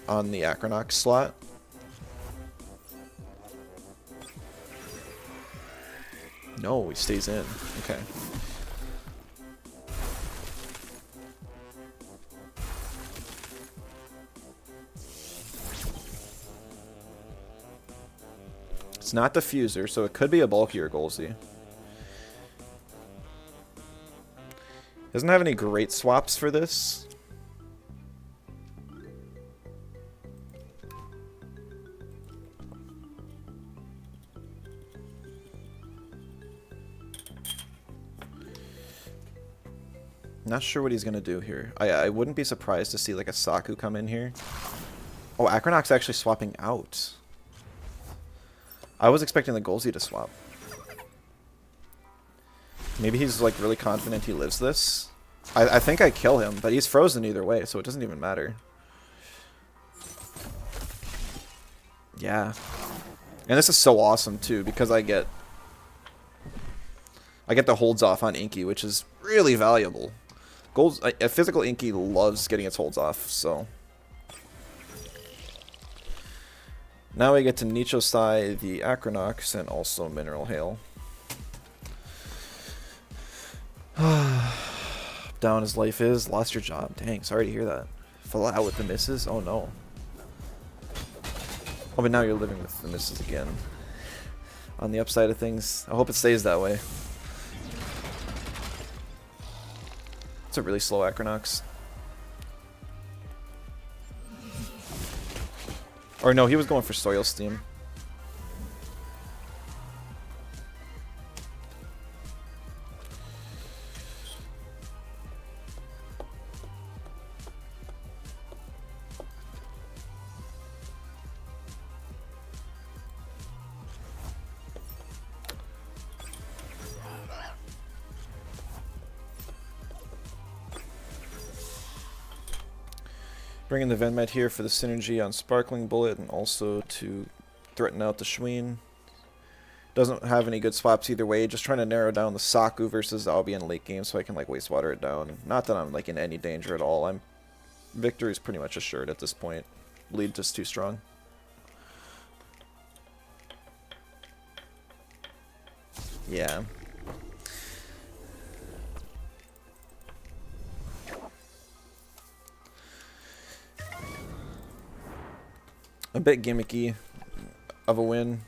S1: on the Acronox slot. No, he stays in. Okay. It's not Diffuser, so it could be a bulkier Golzy. Doesn't have any great swaps for this. Not sure what he's going to do here. I wouldn't be surprised to see like a Saku come in here. Oh, Acronox actually swapping out. I was expecting the Golzy to swap. Maybe he's like really confident he lives this. I think I kill him, but he's frozen either way, so it doesn't even matter. Yeah. And this is so awesome too, because I get the holds off on Inky, which is really valuable. A physical Inky loves getting its holds off, so. Now we get to Nichosai, the Acronox, and also Mineral Hail. Down as life is. Lost your job. Dang, sorry to hear that. Fell out with the misses? Oh no. Oh, but now you're living with the misses again. On the upside of things, I hope it stays that way. It's a really slow Acronox. Or no, he was going for Soil Steam. Bringing the Venmet here for the synergy on Sparkling Bullet and also to threaten out the Schween. Doesn't have any good swaps either way, just trying to narrow down the Saku versus Albion late game so I can like wastewater it down. Not that I'm like in any danger at all. Victory is pretty much assured at this point. Lead just too strong. Yeah. A bit gimmicky of a win,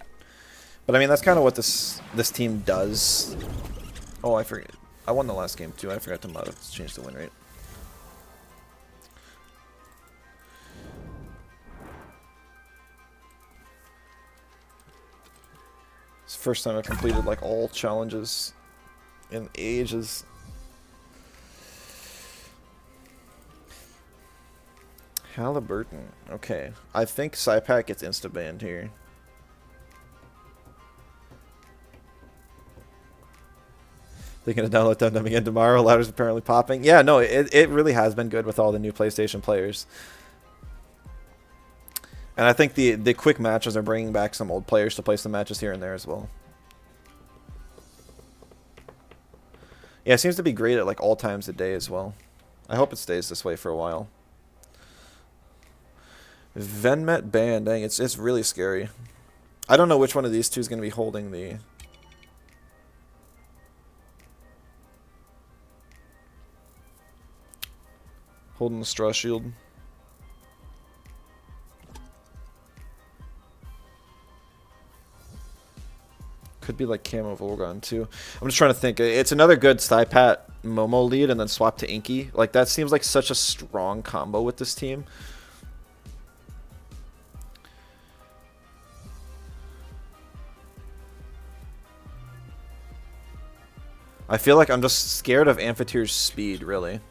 S1: but I mean that's kind of what this team does. Oh, I forget. I won the last game too. I forgot to change the win rate. First time I completed like all challenges in ages. Halliburton. Okay. I think Psypack gets insta-banned here. Thinking of download Temtem again tomorrow. Ladder's apparently popping. Yeah, no, it really has been good with all the new PlayStation players. And I think the quick matches are bringing back some old players to play some matches here and there as well. Yeah, it seems to be great at like all times of day as well. I hope it stays this way for a while. Venmet ban, dang, it's really scary. I don't know which one of these two is going to be holding the... Holding the straw shield. Could be like Camo Volgon too. I'm just trying to think. It's another good Stypat Momo lead and then swap to Inky. Like that seems like such a strong combo with this team. I feel like I'm just scared of Amphithere's speed, really.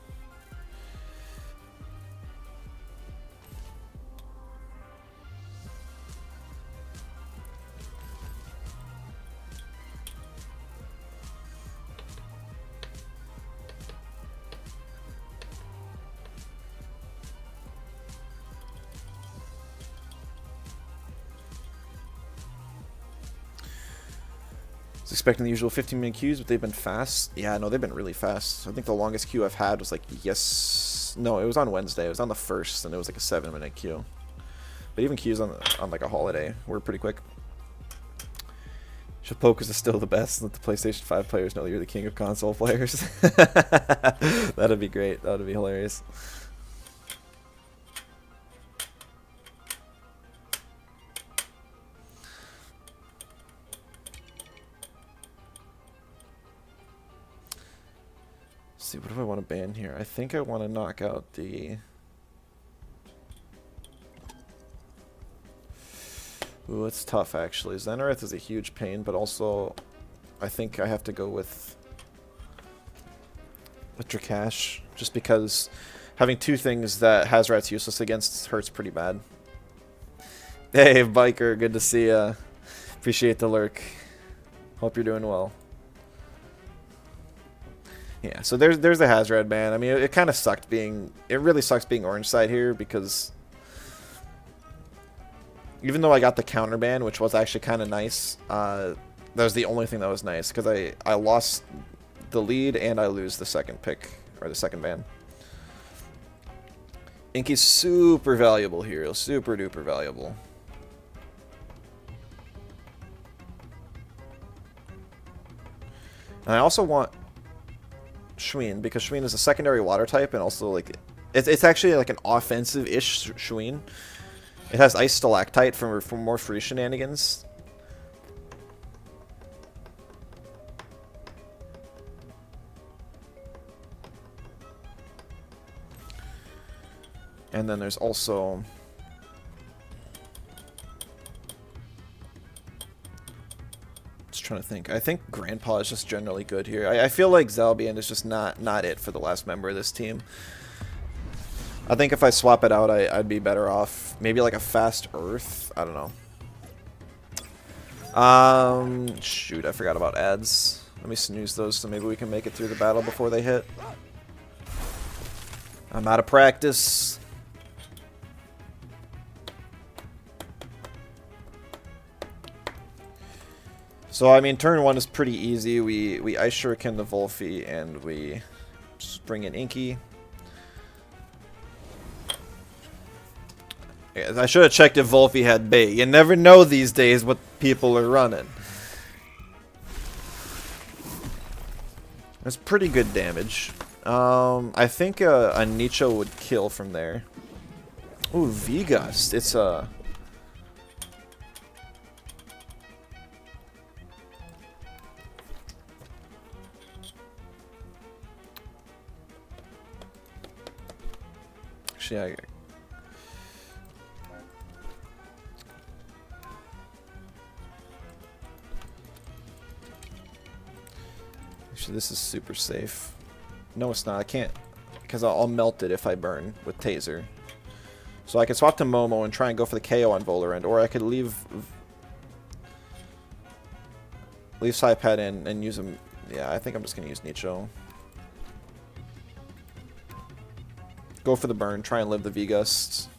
S1: Expecting the usual 15-minute queues, but they've been fast. Yeah, no, they've been really fast. I think the longest queue I've had was like, no, it was on Wednesday. It was on the 1st, and it was like a 7-minute queue. But even queues on like a holiday were pretty quick. Shapokas is still the best. Let the PlayStation 5 players know you're the king of console players. That'd be great. That'd be hilarious. See, what do I want to ban here? I think I want to knock out the... Ooh, it's tough, actually. Xenareth is a huge pain, but also I think I have to go with Drakash, just because having two things that Hazrat's useless against hurts pretty bad. Hey, Biker, good to see ya. Appreciate the lurk. Hope you're doing well. Yeah, so there's the Hazrat ban. I mean, it kind of sucked being... It really sucks being orange side here, because... Even though I got the counter ban, which was actually kind of nice, that was the only thing that was nice, because I lost the lead and I lose the second pick, or the second ban. Inky's super valuable here, super duper valuable. And I also want Shween, because Shween is a secondary water type, and also like it's actually like an offensive-ish Shween. It has Ice Stalactite for more free shenanigans. And then there's also... Just trying to think. I think Grandpa is just generally good here. I feel like Zalbian is just not it for the last member of this team. I think if I swap it out, I'd be better off. Maybe like a fast Earth. I don't know. Shoot, I forgot about ads. Let me snooze those so maybe we can make it through the battle before they hit. I'm out of practice. So, I mean, turn one is pretty easy. We Ice Shuriken the Volphy, and we just bring in Inky. Yeah, I should have checked if Volphy had bait. You never know these days what people are running. That's pretty good damage. I think a Nicho would kill from there. Ooh, V-Gust. It's a... Actually, This is super safe. No, it's not. I can't, because I'll melt it if I burn with Taser. So I could swap to Momo and try and go for the KO on Volerend, or I could leave Psypad in and use him. Yeah, I think I'm just going to use Nicho. Go for the burn, try and live the V-Gust.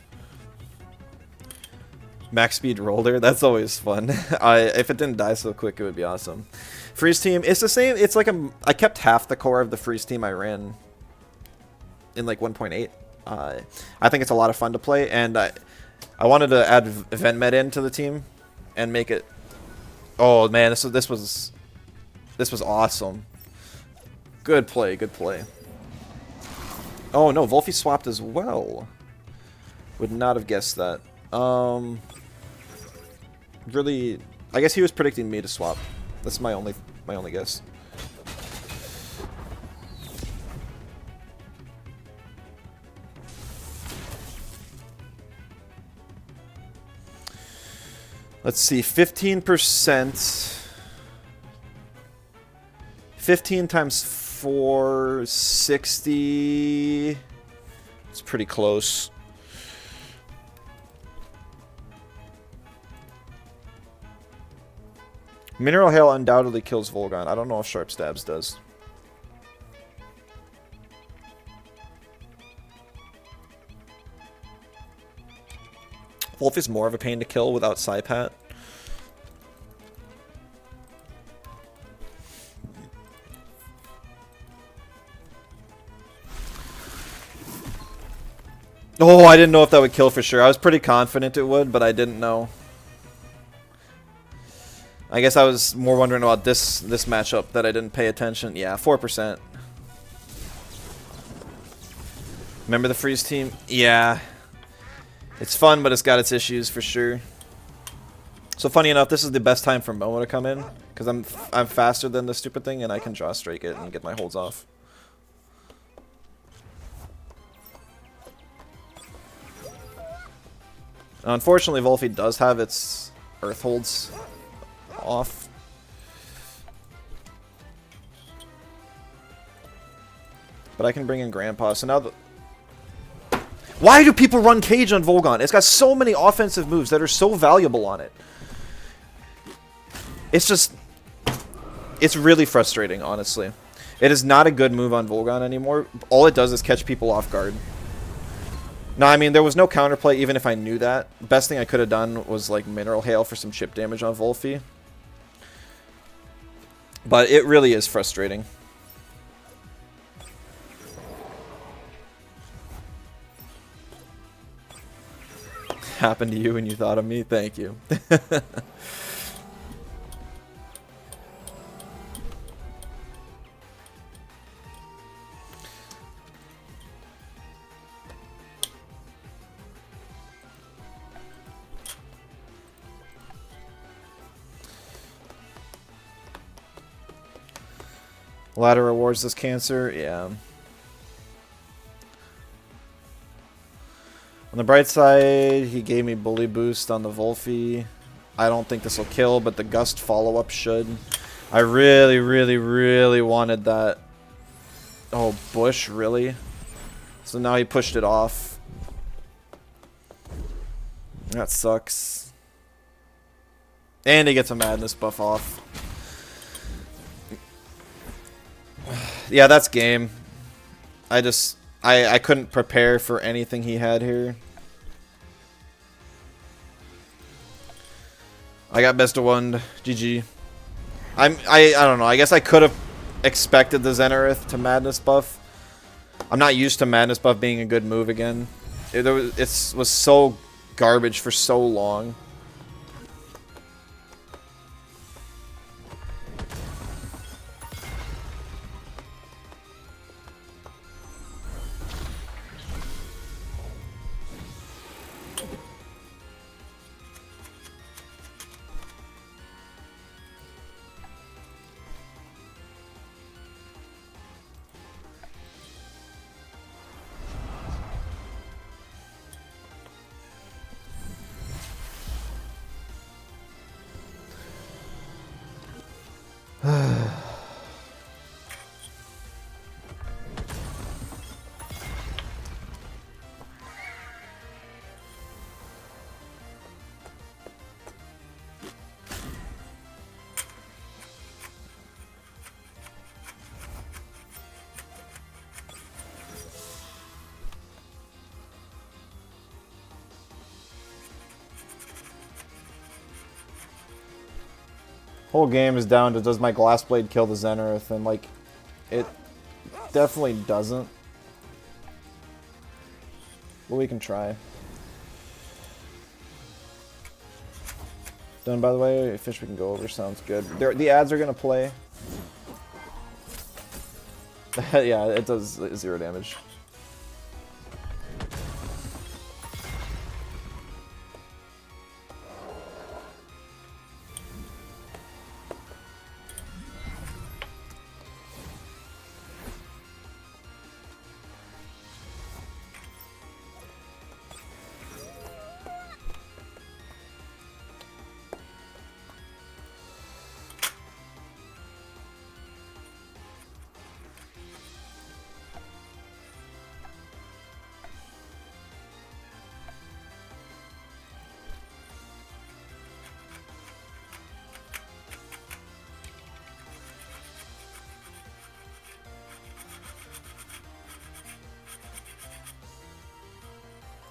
S1: Max speed roller, that's always fun. If it didn't die so quick, it would be awesome. Freeze team, it's the same. It's like I kept half the core of the freeze team I ran in like 1.8. I think it's a lot of fun to play, and I wanted to add Venmet into the team and make it. Oh man, this was awesome. Good play, good play. Oh no, Wolfie swapped as well. Would not have guessed that. Really, I guess he was predicting me to swap. That's my only guess. Let's see, 15%. 15 times 4, 60. It's pretty close. Mineral Hail undoubtedly kills Volgon. I don't know if Sharp Stabs does. Wolf is more of a pain to kill without Psypat. Oh, I didn't know if that would kill for sure. I was pretty confident it would, but I didn't know. I guess I was more wondering about this matchup that I didn't pay attention. Yeah, 4%. Remember the freeze team? Yeah. It's fun, but it's got its issues for sure. So funny enough, this is the best time for Momo to come in, because I'm faster than the stupid thing, and I can draw strike it and get my holds off. Unfortunately, Wolfie does have its earth holds off. But I can bring in Grandpa, so now why do people run Cage on Volgon? It's got so many offensive moves that are so valuable on it. It's just, it's really frustrating, honestly. It is not a good move on Volgon anymore. All it does is catch people off guard. No, I mean, there was no counterplay even if I knew that. Best thing I could have done was like Mineral Hail for some chip damage on Wolfie. But it really is frustrating. Happened to you and you thought of me? Thank you. Ladder rewards this cancer, yeah. On the bright side, he gave me bully boost on the Wolfie. I don't think this will kill, but the Gust follow-up should. I really, really, really wanted that. Oh, Bush, really? So now he pushed it off. That sucks. And he gets a Madness buff off. Yeah, that's game. I couldn't prepare for anything he had here. I got best of one. GG. I don't know. I guess I could have expected the Zenarith to Madness buff. I'm not used to Madness buff being a good move again. It was so garbage for so long. Whole game is down to does my Glass Blade kill the Zenith, and like, it definitely doesn't. But we can try. Done, by the way. Fish we can go over sounds good. The ads are gonna play. Yeah, it does 0 damage.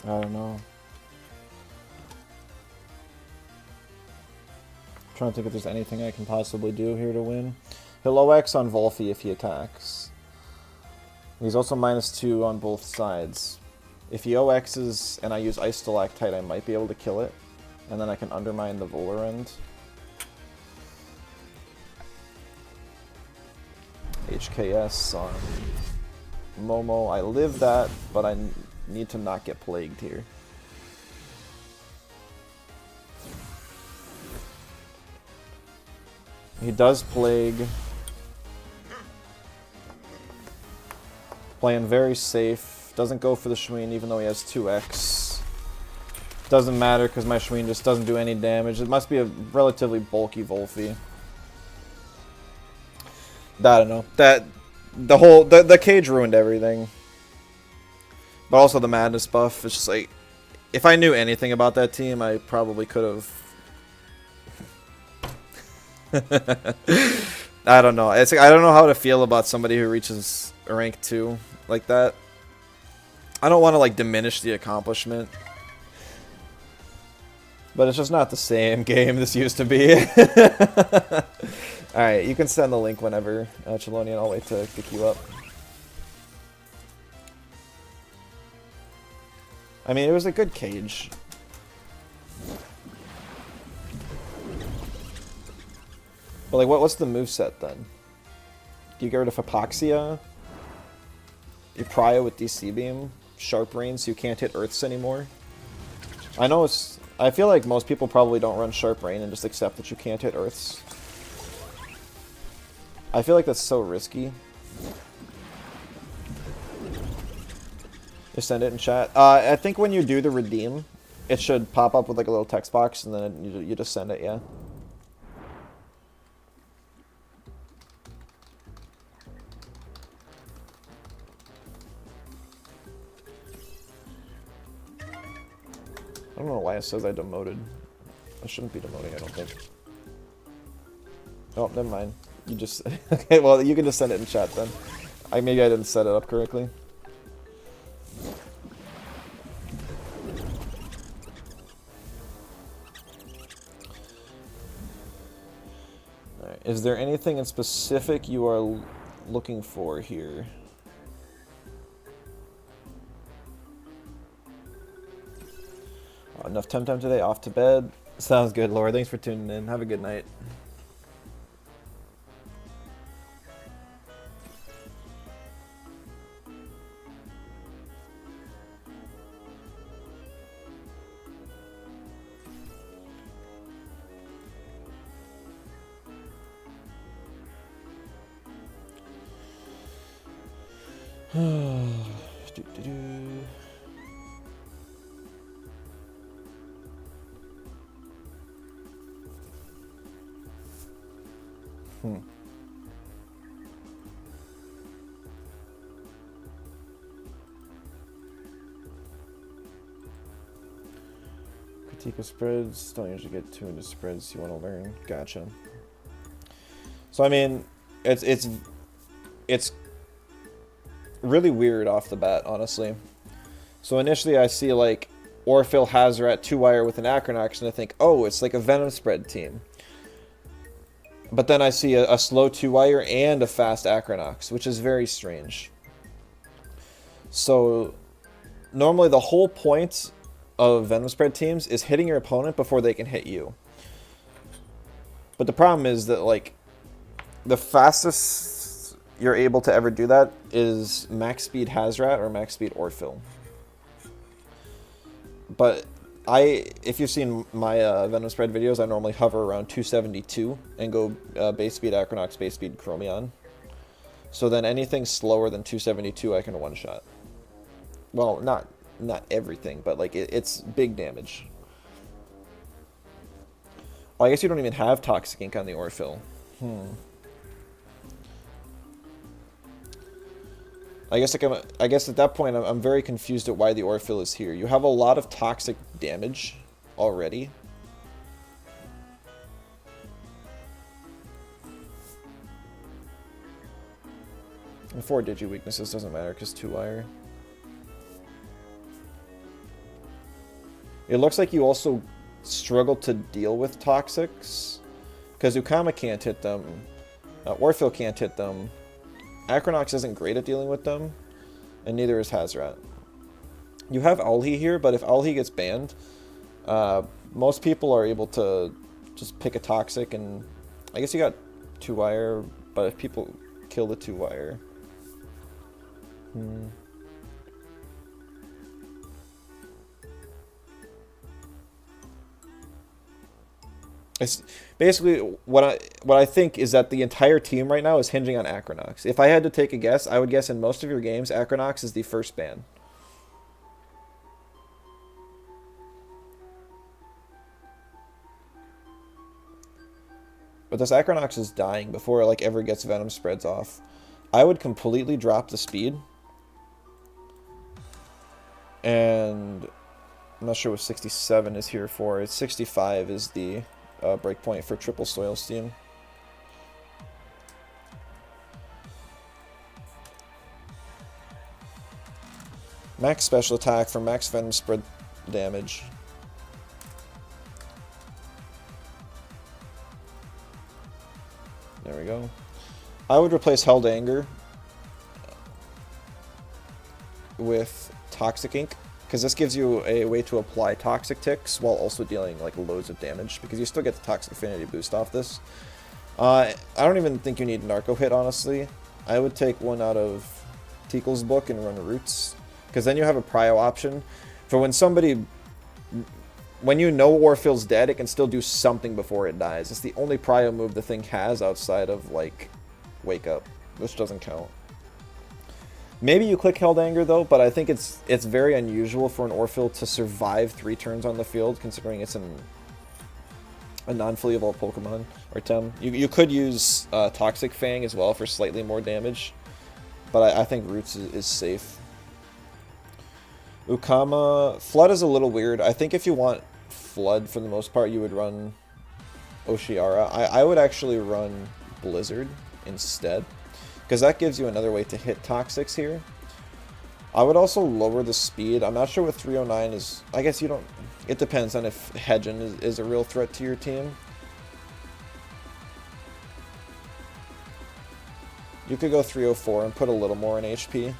S1: I don't know. I'm trying to think if there's anything I can possibly do here to win. He'll OX on Volphy if he attacks. He's also -2 on both sides. If he OXs and I use Ice Stalactite, I might be able to kill it. And then I can undermine the Volarend. HKS on Momo. I live that, but I need to not get plagued here. He does plague. Playing very safe. Doesn't go for the Shween even though he has 2x. Doesn't matter because my Shween just doesn't do any damage. It must be a relatively bulky Volphy. I don't know. The cage ruined everything. But also the Madness buff. It's just like, if I knew anything about that team, I probably could have. I don't know. It's like, I don't know how to feel about somebody who reaches rank 2 like that. I don't want to like diminish the accomplishment, but it's just not the same game this used to be. All right, you can send the link whenever, Chelonian. I'll wait to pick you up. I mean, it was a good cage. But like, what's the moveset then? Do you get rid of Hypoxia? You Prio with DC Beam? Sharp Rain so you can't hit Earths anymore? I know it's... I feel like most people probably don't run Sharp Rain and just accept that you can't hit Earths. I feel like that's so risky. Just send it in chat. I think when you do the redeem, it should pop up with like a little text box and then you just send it, yeah. I don't know why it says I demoted. I shouldn't be demoting, I don't think. Oh, never mind. You just... Okay, well, you can just send it in chat then. Maybe I didn't set it up correctly. Alright, is there anything in specific you are looking for here? Enough Temtem today, off to bed. Sounds good, Laura. Thanks for tuning in. Have a good night. Critique of spreads. Don't usually get too into spreads you want to learn. Gotcha. So I mean, it's really weird off the bat, honestly. So initially I see like Orphil Hazoret 2-wire with an Acronox and I think, oh, it's like a Venom spread team. But then I see a slow 2-wire and a fast Acronox, which is very strange. So normally the whole point of Venom Spread teams is hitting your opponent before they can hit you. But the problem is that, like, the fastest you're able to ever do that is max speed Hazrat or max speed Orphle. But if you've seen my Venom Spread videos, I normally hover around 272 and go base speed Acronox, base speed Chromion. So then anything slower than 272 I can one-shot. Well, not everything, but like it's big damage. Oh, I guess you don't even have Toxic Ink on the Orphle. I guess at that point I'm very confused at why the Orphle is here. You have a lot of toxic damage already. And 4 digi weaknesses doesn't matter because 2-wire. It looks like you also struggle to deal with toxics because Ukama can't hit them, Orphle can't hit them. Acronox isn't great at dealing with them, and neither is Hazrat. You have Alhi here, but if Alhi gets banned, most people are able to just pick a Toxic, and I guess you got 2-wire, but if people kill the 2-wire... It's basically what I think is that the entire team right now is hinging on Acronox. If I had to take a guess, I would guess in most of your games, Acronox is the first ban. But this Acronox is dying before it like ever gets Venom Spreads off. I would completely drop the speed. And I'm not sure what 67 is here for. It's 65 is the breakpoint for triple Soil Steam. Max special attack for max Venom Spread damage. There we go. I would replace Held Anger with Toxic Ink, because this gives you a way to apply Toxic Ticks while also dealing like loads of damage, because you still get the Toxic Affinity boost off this. I don't even think you need Narco Hit, honestly. I would take one out of Tickle's book and run Roots, because then you have a prio option for when you know Orphle's dead, it can still do something before it dies. It's the only prio move the thing has outside of like Wake Up, which doesn't count. Maybe you click Held Anger though, but I think it's very unusual for an Orphle to survive 3 turns on the field, considering it's a non-fully evolved Pokemon or Tem. You could use Toxic Fang as well for slightly more damage, but I think Roots is safe. Ukama Flood is a little weird. I think if you want Flood for the most part, you would run Oshiara. I would actually run Blizzard instead, because that gives you another way to hit Toxics here. I would also lower the speed. I'm not sure what 309 is. I guess you don't... It depends on if Hedgen is a real threat to your team. You could go 304 and put a little more in HP.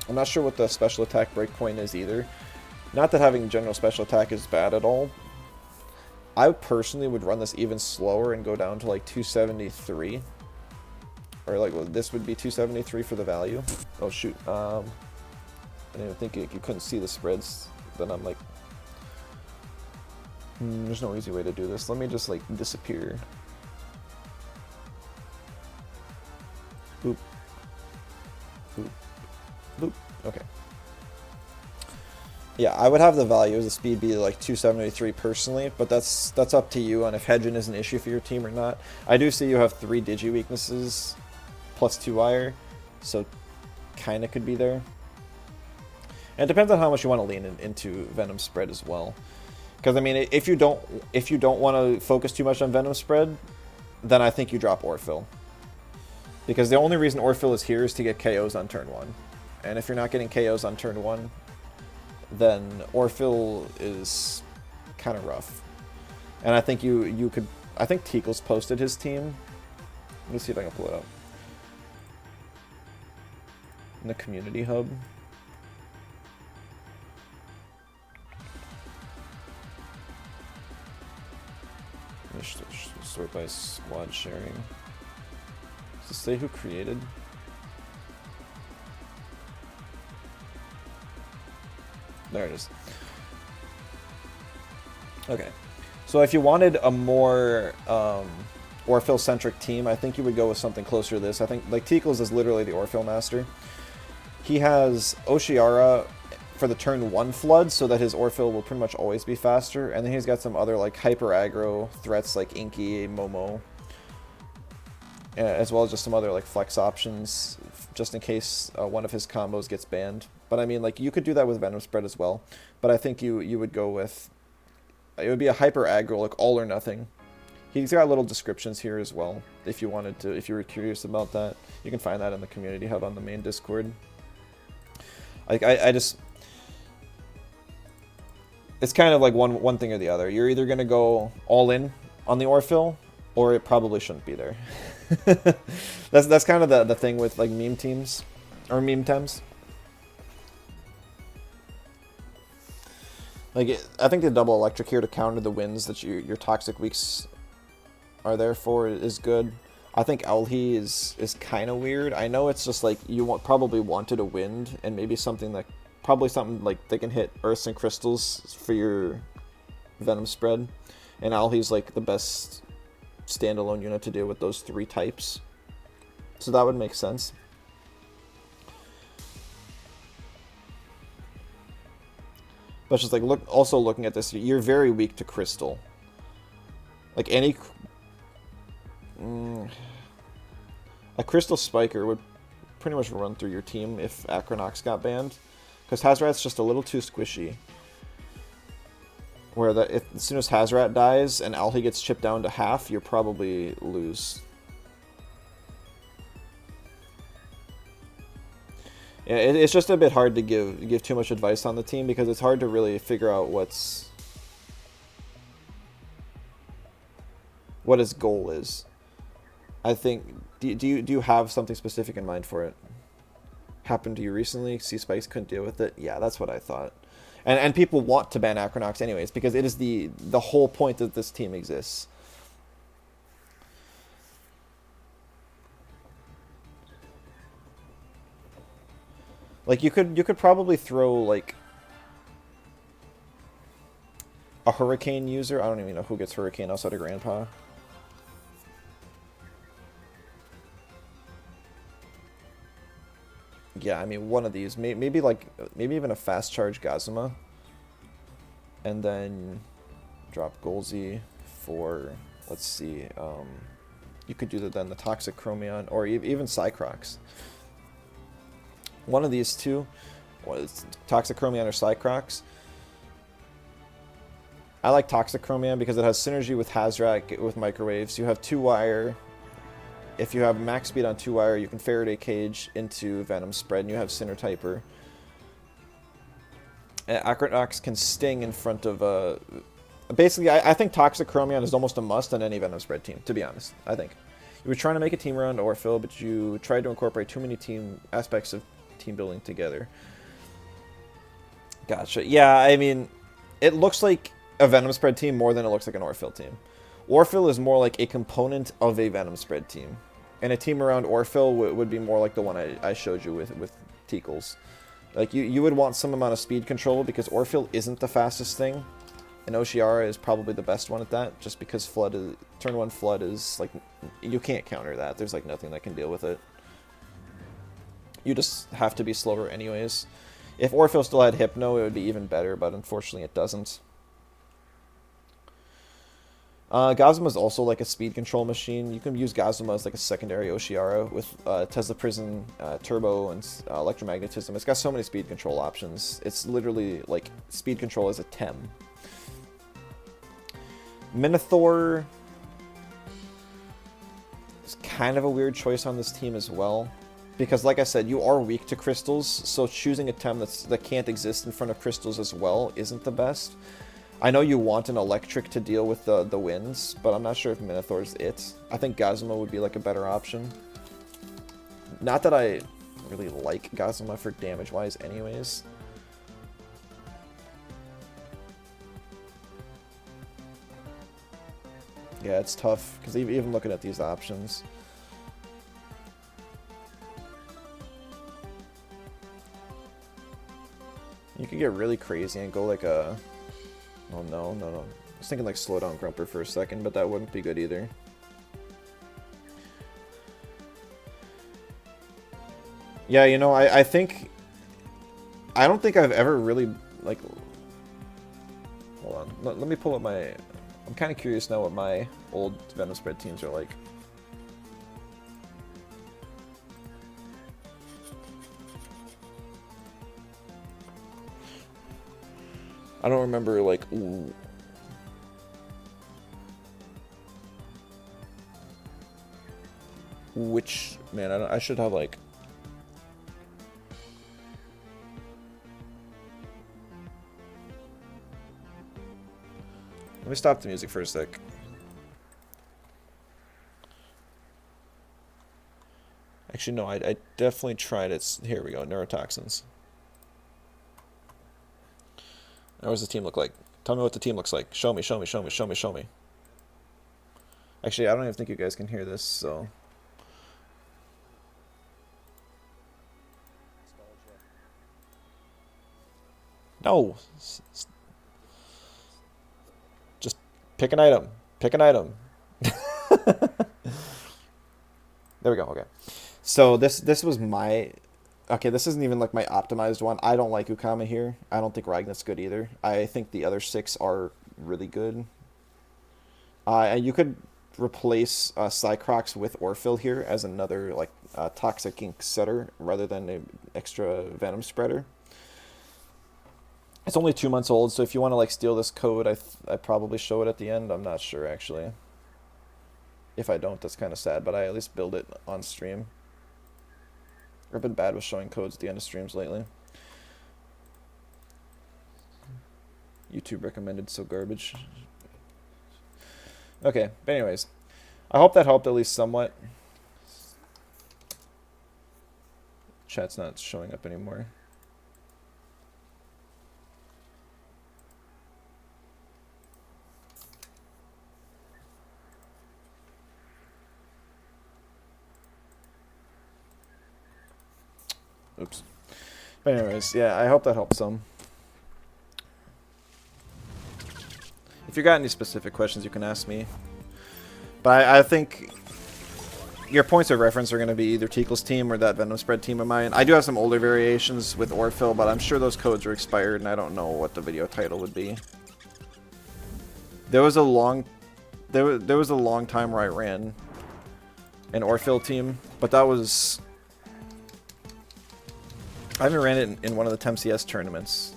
S1: I'm not sure what the special attack breakpoint is either. Not that having general special attack is bad at all. I personally would run this even slower and go down to like 273. Or like, well, this would be 273 for the value. Oh shoot, I didn't even think you couldn't see the spreads. Then I'm like, there's no easy way to do this. Let me just like disappear. Boop. Boop. Boop. Okay. Yeah, I would have the value as the speed be like 273 personally, but that's up to you on if Hedgen is an issue for your team or not. I do see you have 3 digi weaknesses plus 2-wire, so kinda could be there. And it depends on how much you want to lean into Venom Spread as well. Because I mean, if you don't want to focus too much on Venom Spread, then I think you drop Orphle. Because the only reason Orphle is here is to get KOs on turn 1. And if you're not getting KOs on turn 1, then Orphle is kind of rough. And I think you could... I think Teakles posted his team. Let me see if I can pull it up. In the community hub. Let me sort by squad sharing. Does it say who created? There it is. Okay. So if you wanted a more Orphle-centric team, I think you would go with something closer to this. I think, like, Teakles is literally the Orphle master. He has Oshiara for the turn 1 flood, so that his Orphle will pretty much always be faster. And then he's got some other, like, hyper aggro threats like Inky, Momo, as well as just some other, like, flex options, just in case one of his combos gets banned. But I mean, like, you could do that with Venom Spread as well. But I think you would go with... It would be a hyper aggro, like all or nothing. He's got little descriptions here as well, if you wanted to, if you were curious about that. You can find that in the community hub on the main Discord. Like, I just... It's kind of like one thing or the other. You're either going to go all in on the Orphle, or it probably shouldn't be there. That's kind of the thing with, like, meme teams, or meme tems. Like, I think the double electric here to counter the wins that your toxic weeks are there for is good. I think Elhi is kind of weird. I know it's just like you probably wanted a wind and maybe something like like they can hit earths and crystals for your Venom Spread, and Elhi's like the best standalone unit to deal with those 3 types. So that would make sense. But just like also looking at this, you're very weak to crystal. Like any a crystal spiker would pretty much run through your team if Acronox got banned, because Hazrat's just a little too squishy. Where as soon as Hazrat dies and Alhi gets chipped down to half, you probably lose. Yeah, it's just a bit hard to give too much advice on the team, because it's hard to really figure out what his goal is. I think, do you have something specific in mind for it? Happened to you recently? C-Spikes couldn't deal with it? Yeah, that's what I thought. And people want to ban Acronox anyways, because it is the whole point that this team exists. Like, you could probably throw, like, a Hurricane user. I don't even know who gets Hurricane outside of Grandpa. Yeah, I mean, one of these. Maybe even a fast charge Gazuma. And then drop Golzy for, let's see, you could do then the Toxic Chromion, or even Cycrox. One of these two, Toxic Chromion or Cycrox. I like Toxic Chromion because it has synergy with Hazrat with microwaves. You have 2-wire. If you have max speed on 2-wire, you can Faraday Cage into Venom Spread, and you have Sinner Typer. Acronox can sting in front of basically, I think Toxic Chromion is almost a must on any Venom Spread team, to be honest. I think. You were trying to make a team around Orphle, but you tried to incorporate too many team aspects of team building together. Gotcha. Yeah, I mean, it looks like a Venom Spread team more than it looks like an Orphle team. Orphle is more like a component of a Venom Spread team. And a team around Orphle would be more like the one I showed you with Teakles. Like, you would want some amount of speed control, because Orphle isn't the fastest thing. And Oshiara is probably the best one at that, just because turn 1 Flood is, like, you can't counter that. There's, like, nothing that can deal with it. You just have to be slower anyways. If Orphle still had Hypno, it would be even better, but unfortunately it doesn't. Gazuma is also like a speed control machine. You can use Gazuma as like a secondary Oshiara with Tesla Prison, Turbo, and Electromagnetism. It's got so many speed control options. It's literally like speed control as a Tem. Minotaur is kind of a weird choice on this team as well. Because, like I said, you are weak to crystals, so choosing a Tem that can't exist in front of crystals as well isn't the best. I know you want an electric to deal with the winds, but I'm not sure if Minotaur's it. I think Gazuma would be like a better option. Not that I really like Gazuma for damage-wise anyways. Yeah, it's tough, because even looking at these options. You could get really crazy and go like a... Oh, no. I was thinking like slow down Grumper for a second, but that wouldn't be good either. Yeah, you know, I think... I don't think I've ever really, like... Hold on. Let me pull up my... I'm kind of curious now what my old Venom Spread teams are like. I don't remember, like... Ooh. Which... Man, I should have, like... Let me stop the music for a sec. Actually, no, I definitely tried it. Here we go, neurotoxins. Now, what does the team look like? Tell me what the team looks like. Show me. Actually, I don't even think you guys can hear this, so... No! Just pick an item. Pick an item. There we go, okay. So this was my... Okay, this isn't even like my optimized one. I don't like Ukama here. I don't think Ragnar's good either. I think the other 6 are really good. And you could replace Cycrox with Orphle here as another like Toxic Ink setter rather than an extra Venom spreader. It's only 2 months old, so if you want to like steal this code, I probably show it at the end. I'm not sure actually. If I don't, that's kind of sad, but I at least build it on stream. I've been bad with showing codes at the end of streams lately. YouTube recommended, so garbage. Okay, but anyways. I hope that helped at least somewhat. Chat's not showing up anymore. Oops. But anyways, yeah, I hope that helps some. If you got any specific questions, you can ask me. But I think your points of reference are going to be either Tickle's team or that Venom Spread team of mine. I do have some older variations with Orphle, but I'm sure those codes are expired, and I don't know what the video title would be. There was a long time where I ran an Orphle team, but that was... I haven't ran it in one of the TemCS tournaments.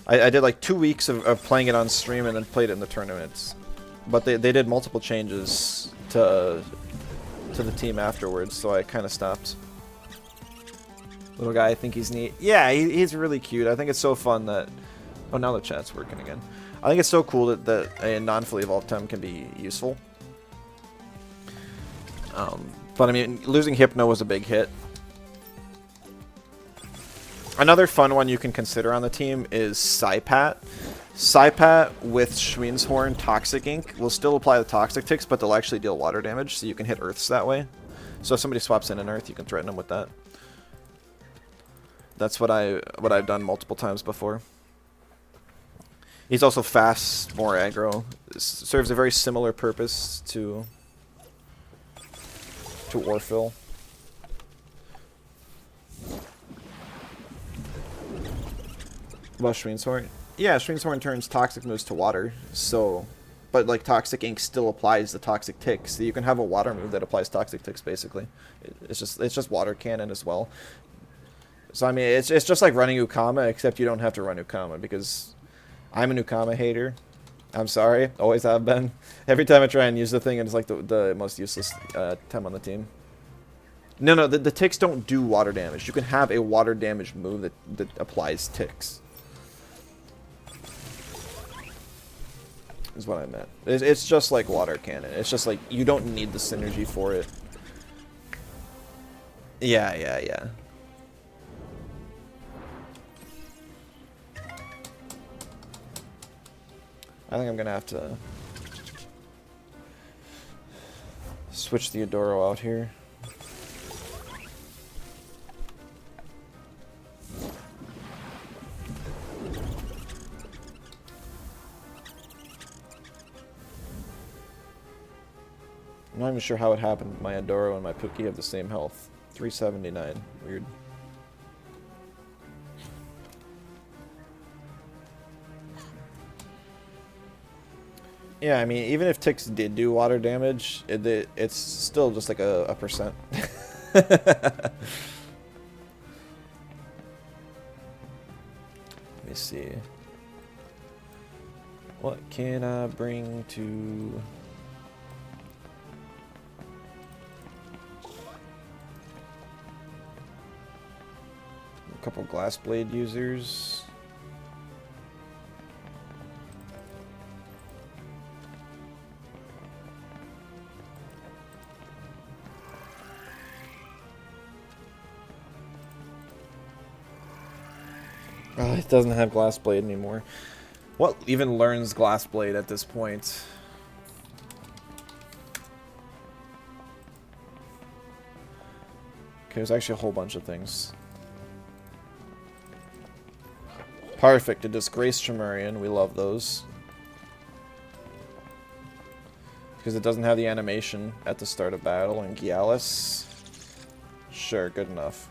S1: I did like 2 weeks of playing it on stream and then played it in the tournaments. But they did multiple changes to the team afterwards, so I kind of stopped. Little guy, I think he's neat. Yeah, he's really cute. I think it's so fun that... Oh, now the chat's working again. I think it's so cool that a non-fully evolved Tem can be useful. But I mean, losing Hypno was a big hit. Another fun one you can consider on the team is Psypat. Psypat with Schweenshorn Toxic Ink will still apply the Toxic Ticks, but they'll actually deal water damage, so you can hit Earths that way. So if somebody swaps in an Earth, you can threaten them with that. That's what I've done multiple times before. He's also fast, more aggro. Serves a very similar purpose to Orphle. About Schweenshorn? Yeah, Schweenshorn turns toxic moves to water, so... But, like, Toxic Ink still applies the Toxic Ticks, so you can have a water move that applies Toxic Ticks, basically. It's just water cannon as well. So, I mean, it's just like running Ukama, except you don't have to run Ukama, because I'm an Ukama hater. I'm sorry, always have been. Every time I try and use the thing, it's like the most useless Tem on the team. No, the ticks don't do water damage. You can have a water damage move that applies ticks. is what I meant. It's just like water cannon. It's just like you don't need the synergy for it. Yeah. I think I'm gonna have to switch the Adoro out here. I'm not even sure how it happened. My Adoro and my Pookie have the same health. 379. Weird. Yeah, I mean, even if ticks did do water damage, it's still just like a percent. Let me see. What can I bring to... A couple glass blade users. Oh, it doesn't have glass blade anymore. What even learns glass blade at this point? Okay, there's actually a whole bunch of things. Perfect, a disgraced Tremorian. We love those. Because it doesn't have the animation at the start of battle. And Gialis. Sure, good enough.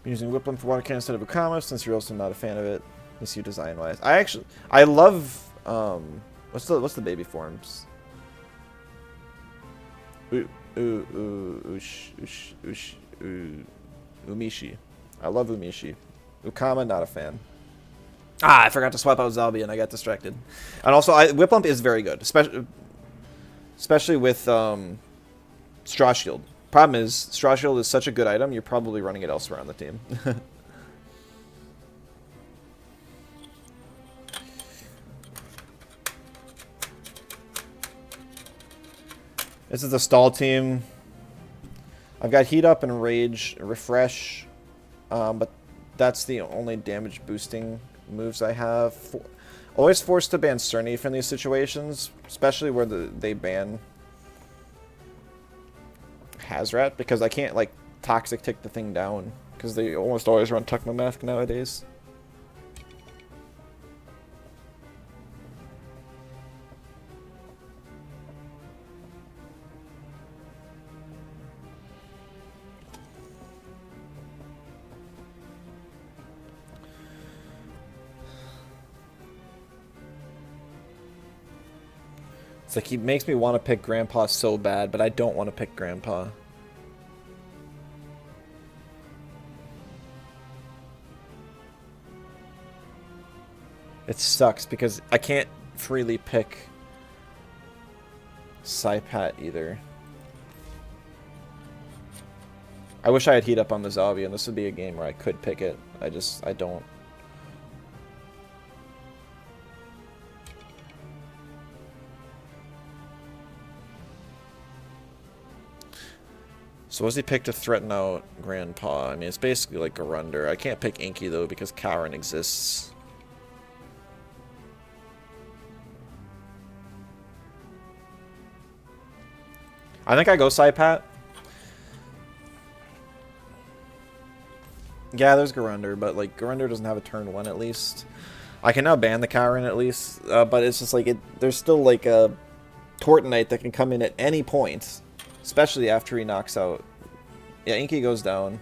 S1: I'm using Whiplam for water cannon instead of Ukama, since you're also not a fan of it. Miss you design wise. I love what's the baby forms? Umishi. I love Umishi. Ukama, not a fan. Ah, I forgot to swap out Zalbi and I got distracted. And also, Whiplump is very good, especially with Straw Shield. Problem is, Straw Shield is such a good item, you're probably running it elsewhere on the team. This is the stall team. I've got Heat Up and Rage, Refresh, but that's the only damage boosting moves I have. Always forced to ban Cerny in these situations, especially where they ban Hazrat, because I can't like toxic tick the thing down because they almost always run Tukma Mask nowadays. It's like he makes me want to pick Grandpa so bad, but I don't want to pick Grandpa. It sucks because I can't freely pick Saipat either. I wish I had Heat Up on the Zalbi, and this would be a game where I could pick it. I don't. So what does he pick to threaten out Grandpa? I mean, it's basically like Garunder. I can't pick Inky, though, because Karen exists. I think I go Saipat. Yeah, there's Garunder, but like Garunder doesn't have a turn 1 at least. I can now ban the Karen at least, but it's just like there's still like a Tortonite that can come in at any point. Especially after he knocks out... Yeah, Inky goes down.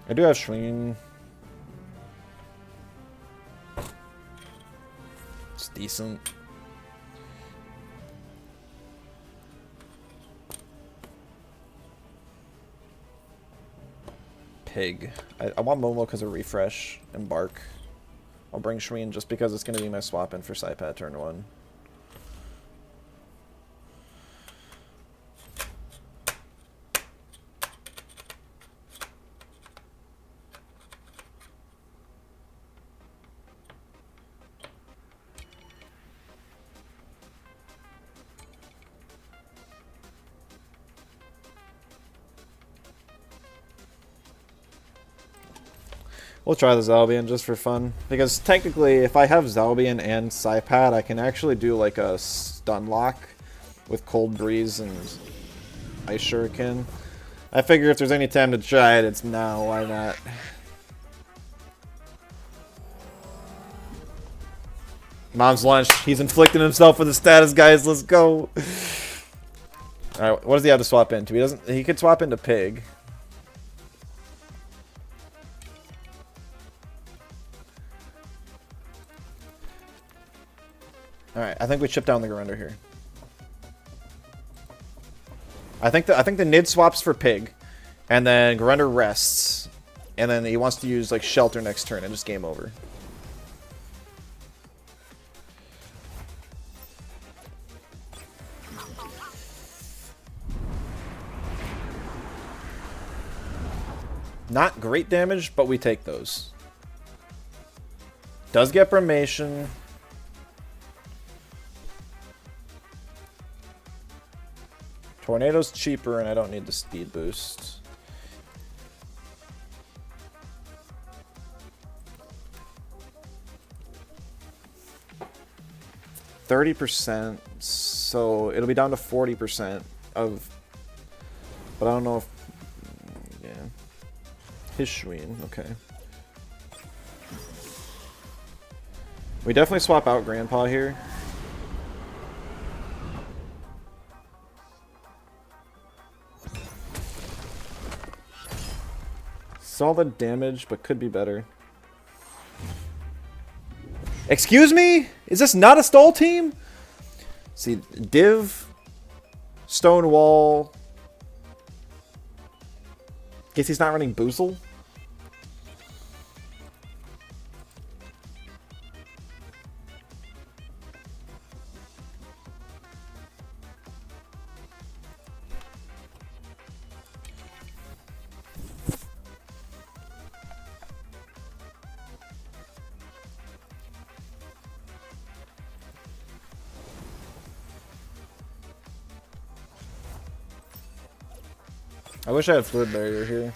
S1: I do have Shreen. It's decent. Pig. I want Momo because of Refresh and Bark. I'll bring Shreen just because it's going to be my swap in for Saipat turn 1. We'll try the Zalbian just for fun. Because technically, if I have Zalbian and Psypad, I can actually do like a stun lock with Cold Breeze and Ice Shuriken. I figure if there's any time to try it, it's now. Why not? Mom's lunch. He's inflicting himself with the status, guys. Let's go. Alright, what does he have to swap into? He could swap into Pig. Alright, I think we chip down the Garender here. I think the Nid swaps for Pig. And then Garender rests. And then he wants to use like Shelter next turn and just game over. Not great damage, but we take those. Does get Brimation. Tornado's cheaper, and I don't need the speed boost. %, so it'll be down to 40% of. But I don't know if. Yeah. Hishween, okay. We definitely swap out Grandpa here. Solid damage, but could be better. Excuse me? Is this not a stall team? See, Div, Stonewall. Guess he's not running Boozle. I wish I had Fluid Barrier here.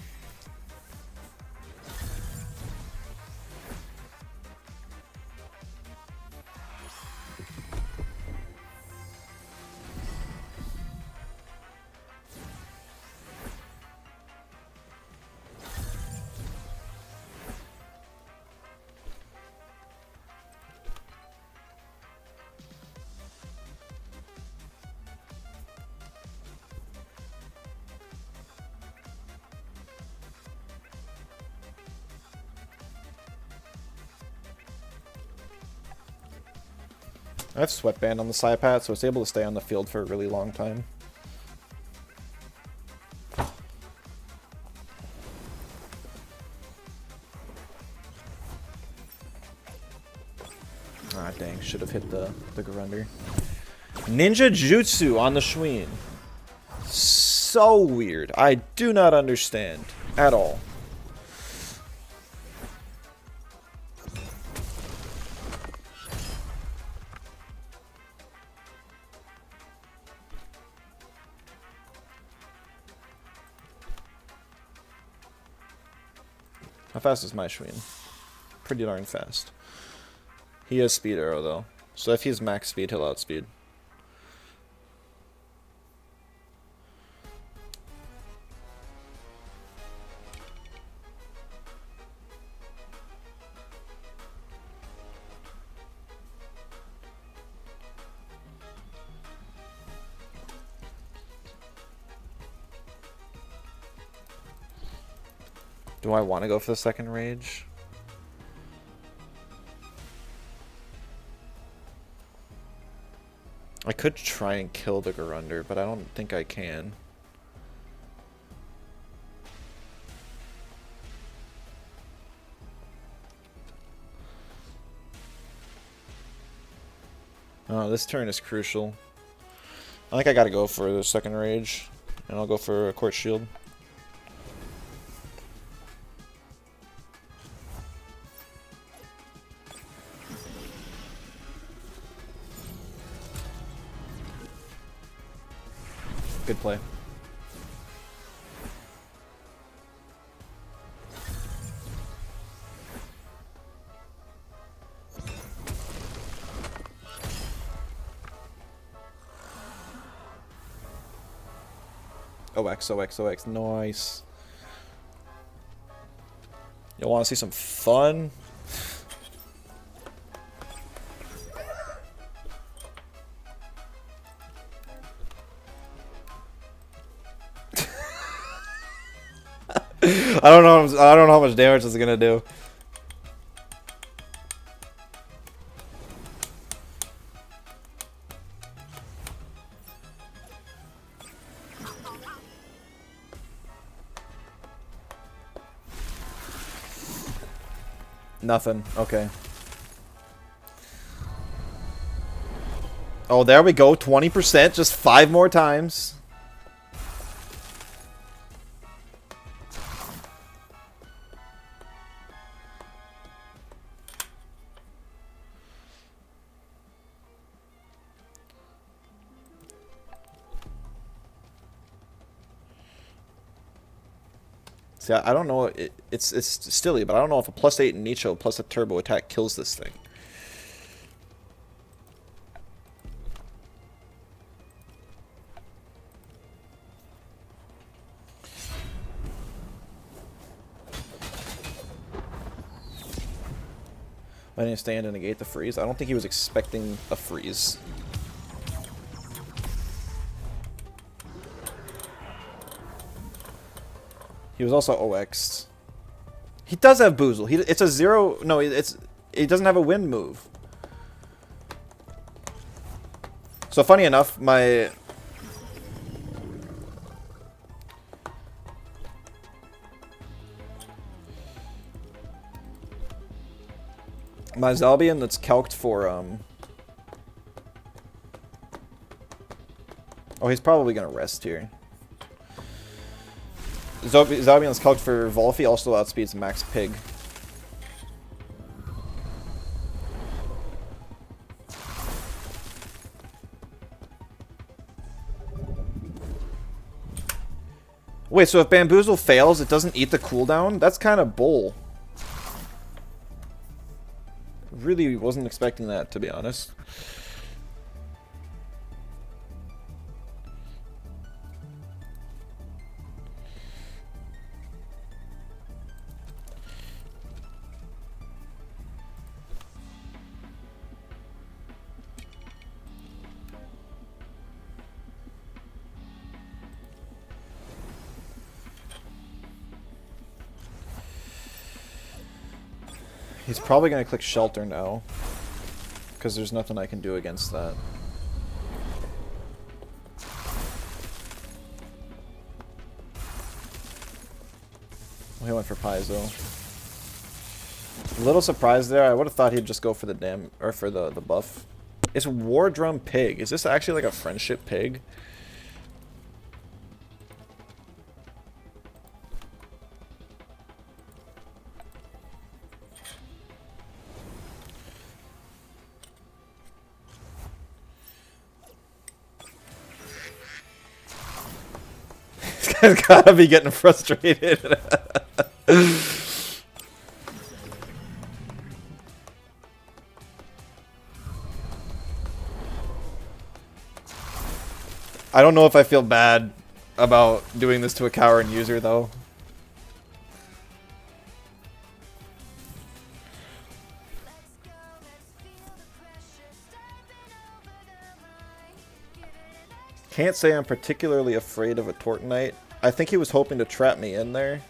S1: I have Sweatband on the Psypat, so it's able to stay on the field for a really long time. Ah, dang. Should have hit the Garender. Ninja Jutsu on the Shween. So weird. I do not understand at all. How fast is my Shween? Pretty darn fast. He has Speed Arrow though, so if he's max speed, he'll outspeed. Do I want to go for the second rage? I could try and kill the Garender, but I don't think I can. Oh, this turn is crucial. I think I gotta go for the second rage, and I'll go for a Quartz Shield. Good play. OX, OX, OX. Nice. You want to see some fun? I don't know how much damage this is gonna do. Nothing. Okay. Oh, there we go. 20%. Just 5 more times. See, I don't know. It's silly, but I don't know if a +8 Nicho plus a turbo attack kills this thing. I didn't stand and negate the freeze. I don't think he was expecting a freeze. He was also OX'd. He does have Boozle. It's a 0. No, it doesn't have a wind move. So funny enough, my Zalbian that's calced for oh, he's probably gonna rest here. Zalbian's calced for Volphy, also outspeeds Max Pig. Wait, so if Bamboozle fails, it doesn't eat the cooldown? That's kind of bull. Really wasn't expecting that, to be honest. He's probably going to click Shelter now, because there's nothing I can do against that. Well, he went for Paizo. A little surprised there. I would have thought he'd just go for the for the buff. It's War Drum Pig. Is this actually like a friendship pig? This guy's gotta be getting frustrated. I don't know if I feel bad about doing this to a Coward user, though. Can't say I'm particularly afraid of a Tortonite. I think he was hoping to trap me in there.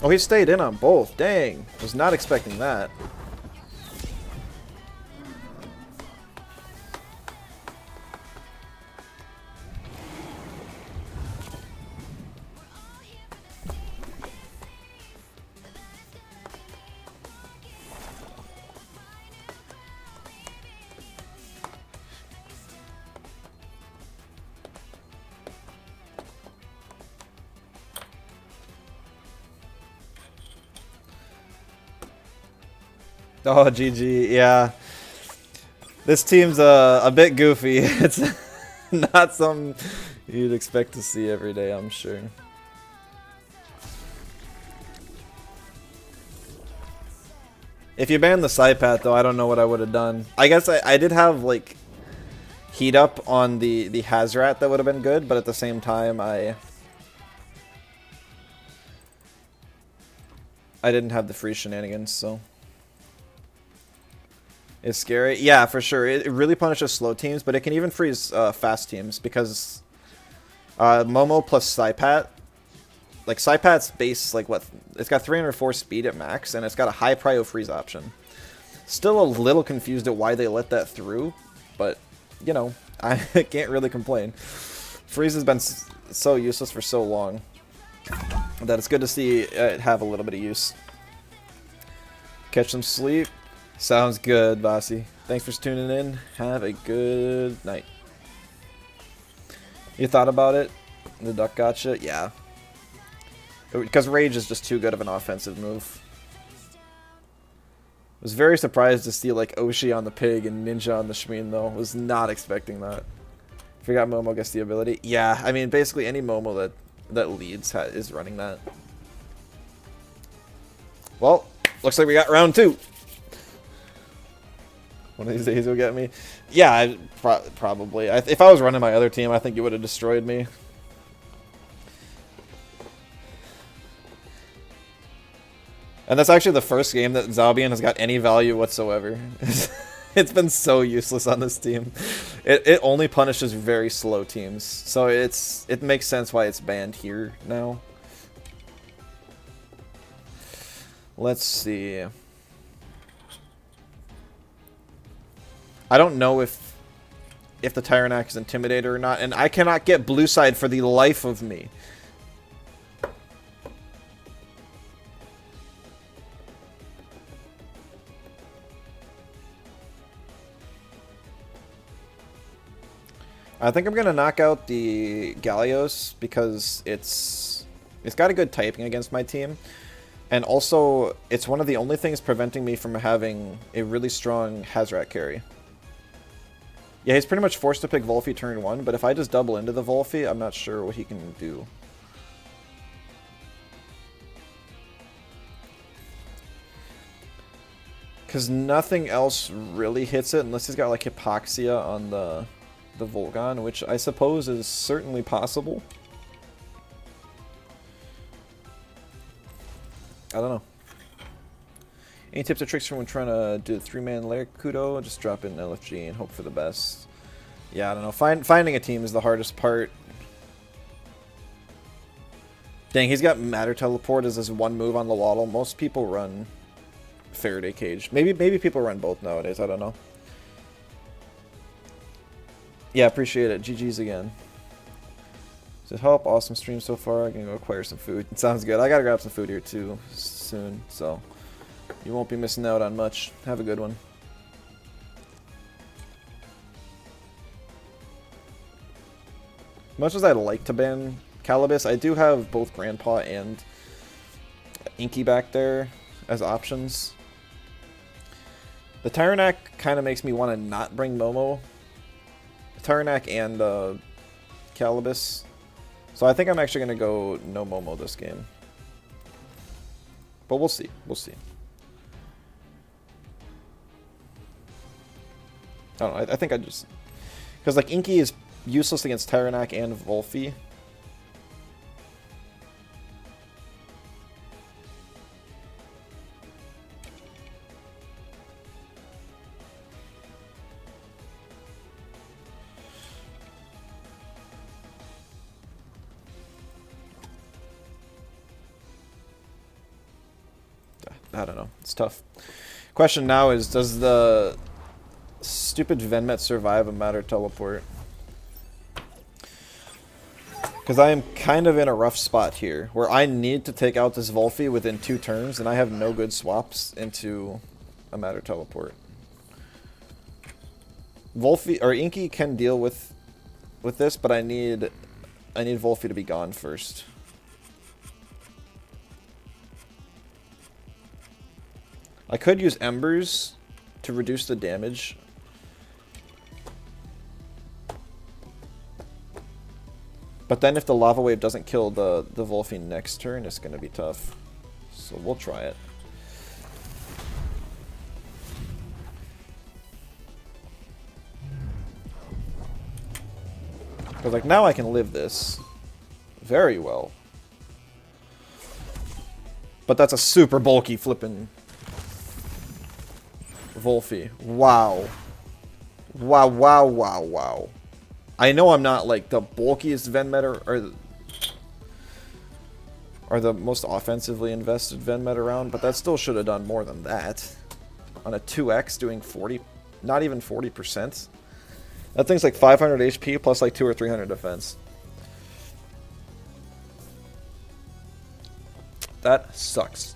S1: Oh, he stayed in on both. Dang. Was not expecting that. Oh, GG, yeah. This team's a bit goofy. It's not something you'd expect to see every day, I'm sure. If you banned the side path, though, I don't know what I would have done. I guess I did have, like, heat up on the Hazrat that would have been good, but at the same time, I didn't have the free shenanigans, so. It's scary. Yeah, for sure. It really punishes slow teams, but it can even freeze fast teams because Momo plus Saipat. Like, Saipat's base, like, what? It's got 304 speed at max, and it's got a high prio freeze option. Still a little confused at why they let that through, but, you know, I can't really complain. Freeze has been so useless for so long that it's good to see it have a little bit of use. Catch some sleep. Sounds good, Bossy. Thanks for tuning in. Have a good night. You thought about it? The duck gotcha? Yeah. Because Rage is just too good of an offensive move. I was very surprised to see like Oshi on the pig and Ninja on the Shmeen though. Was not expecting that. Forgot Momo gets the ability. Yeah, I mean basically any Momo that leads is running that. Well, looks like we got round 2. One of these days you'll get me. Yeah, probably. If I was running my other team, I think you would have destroyed me. And that's actually the first game that Zabian has got any value whatsoever. It's been so useless on this team. It only punishes very slow teams. So it makes sense why it's banned here now. Let's see. I don't know if the Tyrannac is Intimidator or not, and I cannot get blue side for the life of me. I think I'm gonna knock out the Gallios because it's got a good typing against my team. And also, it's one of the only things preventing me from having a really strong Hazrat carry. Yeah, he's pretty much forced to pick Volphy turn 1, but if I just double into the Volphy, I'm not sure what he can do. Because nothing else really hits it, unless he's got like Hypoxia on the Volgon, which I suppose is certainly possible. I don't know. Any tips or tricks for when trying to do the 3-man lair Kudo? Just drop in LFG and hope for the best. Yeah, I don't know. Finding a team is the hardest part. Dang, he's got Matter Teleport as his one move on the Waddle. Most people run Faraday Cage. Maybe people run both nowadays. I don't know. Yeah, appreciate it. GG's again. Does it help? Awesome stream so far. I'm gonna go acquire some food. It sounds good. I gotta grab some food here too soon, so you won't be missing out on much. Have a good one. Much as I'd like to ban Calibus, I do have both Grandpa and Inky back there as options. The Tyrannac kind of makes me want to not bring Momo. Tyrannac and Calibus. So I think I'm actually going to go no Momo this game. But we'll see. We'll see. I don't know. I think I just... Because like Inky is useless against Tyrannac and Volphy. I don't know. It's tough. Question now is, does the stupid Venmet survive a Matter Teleport? Because I am kind of in a rough spot here, where I need to take out this Volphy within 2 turns, and I have no good swaps into a Matter Teleport. Volphy or Inky can deal with this, but I need Volphy to be gone first. I could use Embers to reduce the damage. But then if the Lava Wave doesn't kill the Volphy next turn, it's going to be tough. So we'll try it. Because, like, now I can live this very well. But that's a super bulky flippin' Wolfie. Wow. Wow, wow, wow, wow. I know I'm not, like, the bulkiest Venmet or the most offensively invested Venmet around, but that still should have done more than that. On a 2x doing 40, not even 40%. That thing's like 500 HP plus like 200 or 300 defense. That sucks.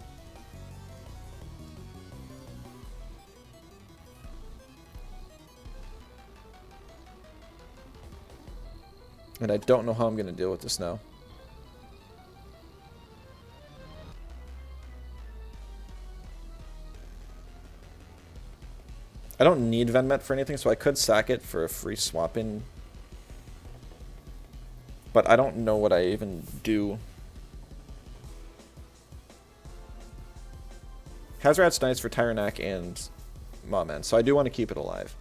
S1: And I don't know how I'm going to deal with this now. I don't need Venmet for anything, so I could sack it for a free swap-in. But I don't know what I even do. Hazrat's nice for Tyrannak and Mawman, so I do want to keep it alive.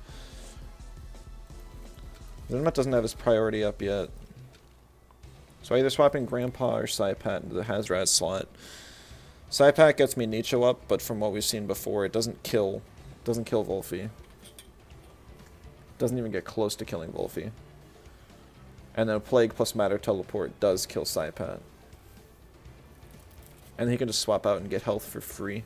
S1: Venmet doesn't have his priority up yet. So I either swap in Grandpa or Saipat into the Hazrat slot. Saipat gets me Nicho up, but from what we've seen before, it doesn't kill Wolfie. Doesn't even get close to killing Wolfie. And then a Plague plus Matter Teleport does kill Saipat. And he can just swap out and get health for free.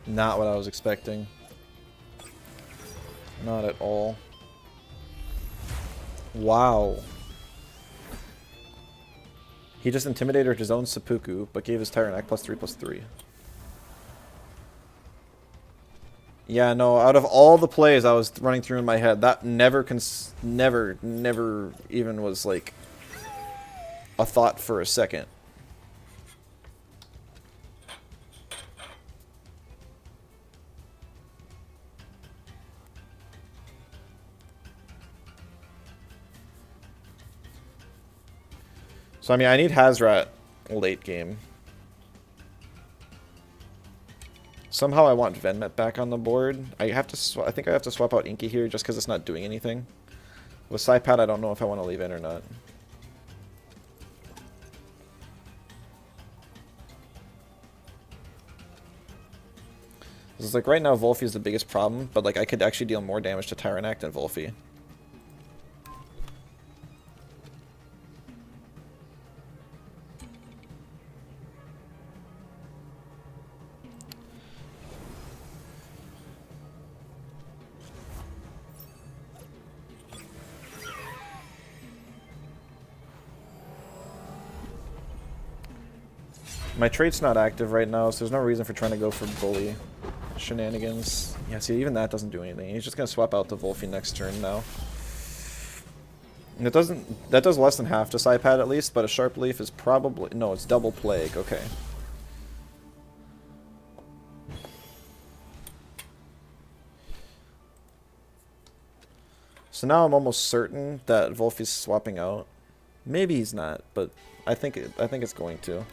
S1: Not what I was expecting. Not at all. Wow. He just intimidated his own seppuku, but gave his Tyrannak +3/+3. Yeah, no, out of all the plays I was running through in my head, that never even was like a thought for a second. So, I mean, I need Hazrat late game. Somehow I want Venmet back on the board. I think I have to swap out Inky here just because it's not doing anything. With Saipat, I don't know if I want to leave in or not. It's like right now Wolfie is the biggest problem, but like I could actually deal more damage to Tyrannak than Wolfie. My trait's not active right now, so there's no reason for trying to go for bully shenanigans. Yeah, see, even that doesn't do anything. He's just gonna swap out the Wolfie next turn now. And that does less than half to Saipat at least, but a Sharp Leaf is probably, no, it's double Plague, okay. So now I'm almost certain that Wolfie's swapping out. Maybe he's not, but I think it's going to.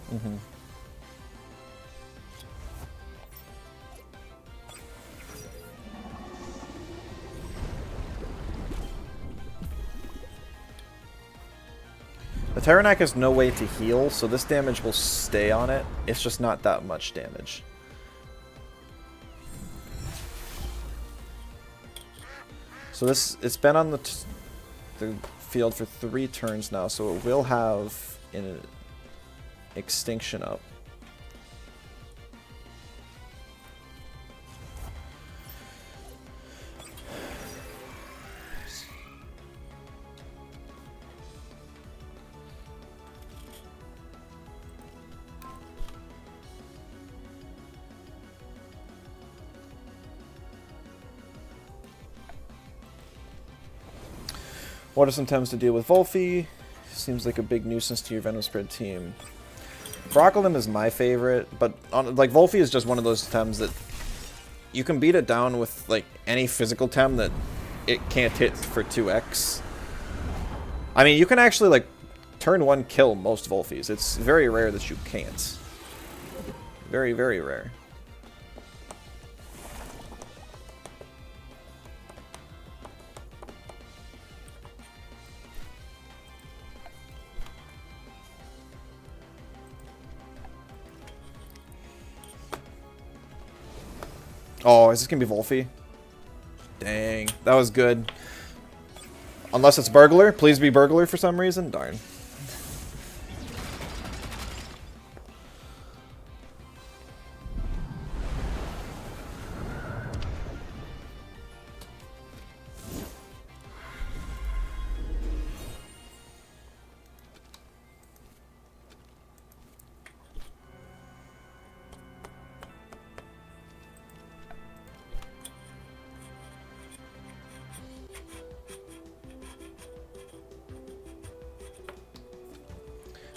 S1: Mm-hmm. The Tyrannak has no way to heal, so this damage will stay on it. It's just not that much damage. So it's been on the field for 3 turns now, so it will have an extinction up. What are some Tems to deal with Volphy? Seems like a big nuisance to your Venom Spread team. Broccolum is my favorite, but like Volphy is just one of those Tems that you can beat it down with like any physical Tem that it can't hit for 2x. I mean, you can actually like turn 1 kill most Volphys. It's very rare that you can't. Very, very rare. Oh, is this gonna be Volphy? Dang, that was good. Unless it's Burglar. Please be Burglar for some reason. Darn.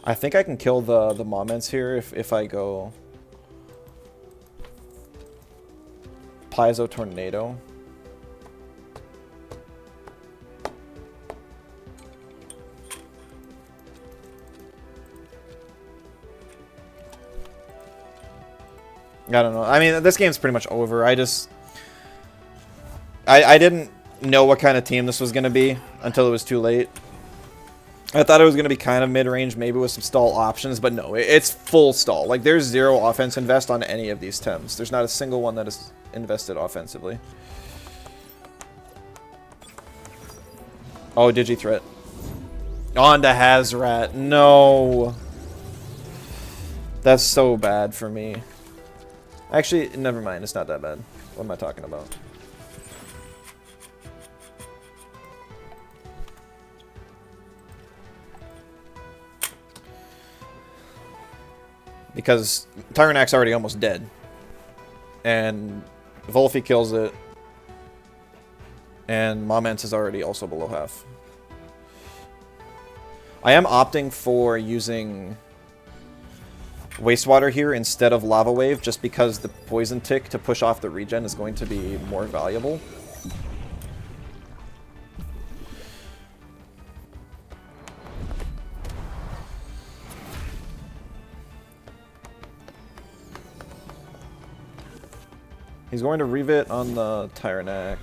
S1: I think I can kill the Moments here if I go Piezo Tornado. I don't know. I mean, this game's pretty much over. I didn't know what kind of team this was going to be until it was too late. I thought it was going to be kind of mid-range, maybe with some stall options, but no, it's full stall. Like, there's zero offense invest on any of these Tems. There's not a single one that is invested offensively. Oh, Digi-Threat. On to Hazrat. No. That's so bad for me. Actually, never mind. It's not that bad. What am I talking about? Because Tyrannac's already almost dead. And Volphy kills it. And Moments is already also below half. I am opting for using Wastewater here instead of Lava Wave, just because the Poison Tick to push off the regen is going to be more valuable. He's going to Revit on the Tyrannac.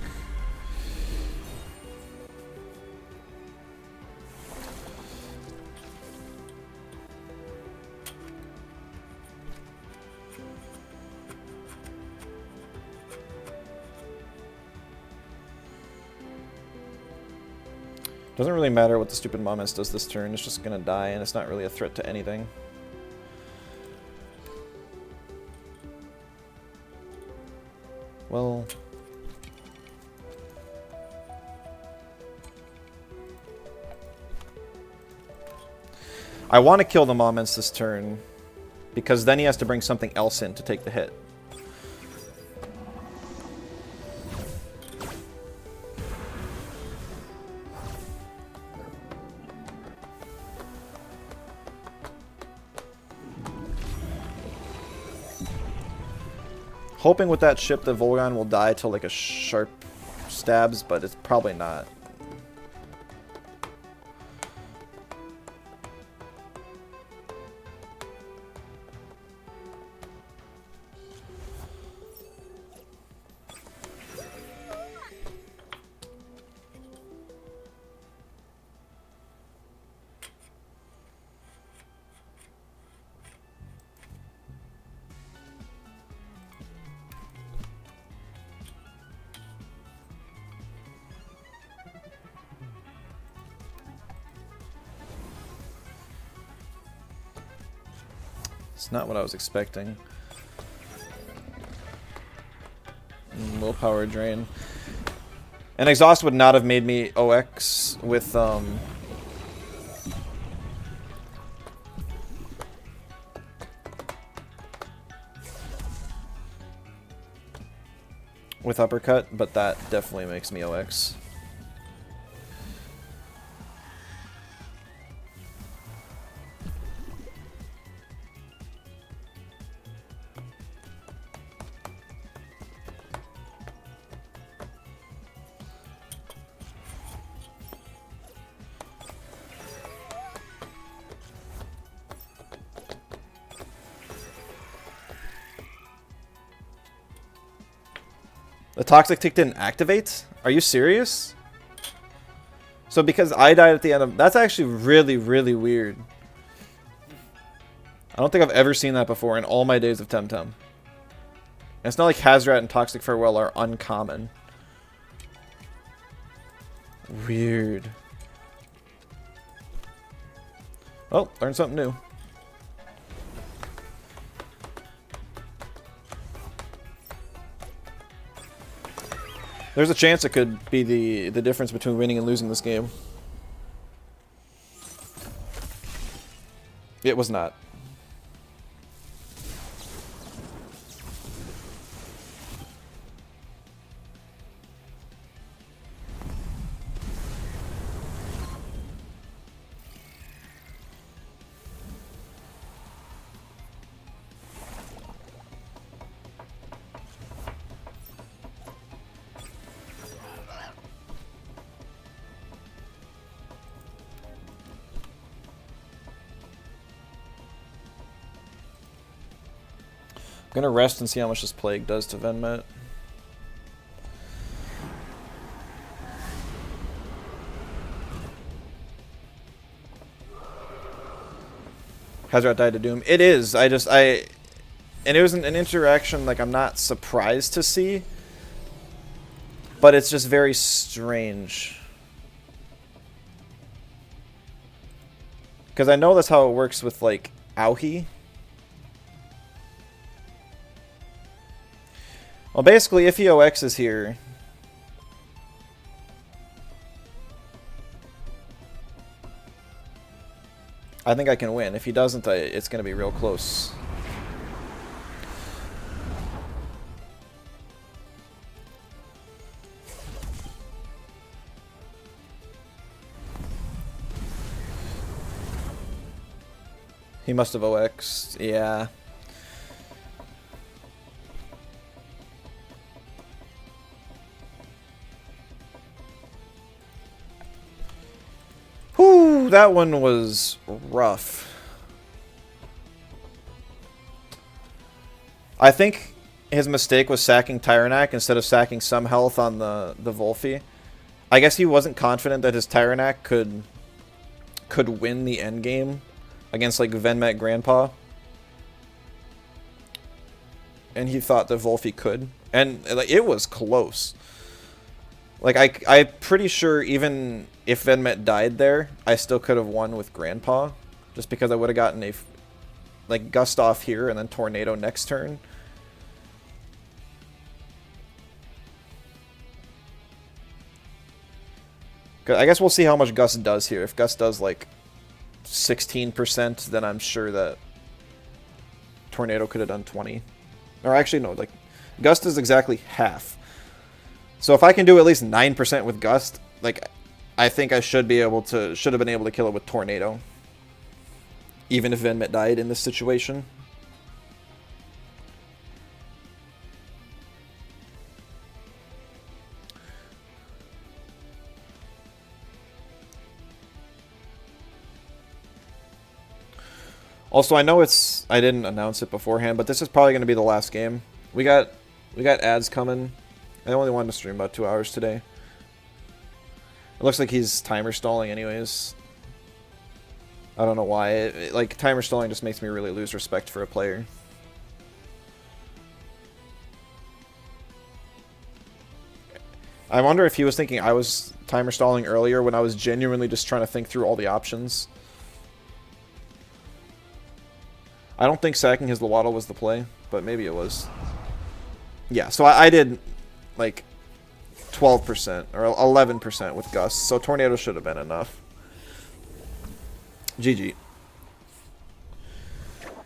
S1: Doesn't really matter what the stupid Moments does this turn, it's just gonna die and it's not really a threat to anything. Well... I want to kill the Moments this turn, because then he has to bring something else in to take the hit. Hoping with that ship that Volgon will die to like a sharp stabs, but it's probably not. It's not what I was expecting. Willpower drain. An exhaust would not have made me OX with uppercut, but that definitely makes me OX. The toxic tick didn't activate? Are you serious? So because I died at the end of... That's actually really, really weird. I don't think I've ever seen that before in all my days of Temtem. And it's not like Hazrat and Toxic Farewell are uncommon. Weird. Oh, learned something new. There's a chance it could be the difference between winning and losing this game. It was not. I'm gonna rest and see how much this plague does to Venmet. Hazrat died to Doom. It is. And it was an interaction like I'm not surprised to see, but it's just very strange. Because I know that's how it works with like Auhi. Well, basically, if EOX is here, I think I can win. If he doesn't, it's going to be real close. He must have OX'd. Yeah. Whew, that one was rough. I think his mistake was sacking Tyrannak instead of sacking some health on the Wolfie. I guess he wasn't confident that his Tyrannak could win the endgame against like Venmet Grandpa. And he thought that Wolfie could. And like it was close. Like I'm pretty sure even if Venmet died there, I still could have won with Grandpa. Just because I would have gotten a like Gust off here and then Tornado next turn. I guess we'll see how much Gust does here. If Gust does like 16%, then I'm sure that Tornado could have done 20. Or actually no, like Gust is exactly half. So if I can do at least 9% with Gust, like I think I should have been able to kill it with Tornado. Even if Venmet died in this situation. Also, I know I didn't announce it beforehand, but this is probably going to be the last game. We got ads coming. I only wanted to stream about 2 hours today. It looks like he's timer stalling anyways. I don't know why. Like, timer stalling just makes me really lose respect for a player. I wonder if he was thinking I was timer stalling earlier when I was genuinely just trying to think through all the options. I don't think sacking his Lowaddle was the play, but maybe it was. Yeah, so I did like 12% or 11% with Gust, so Tornado should have been enough. GG.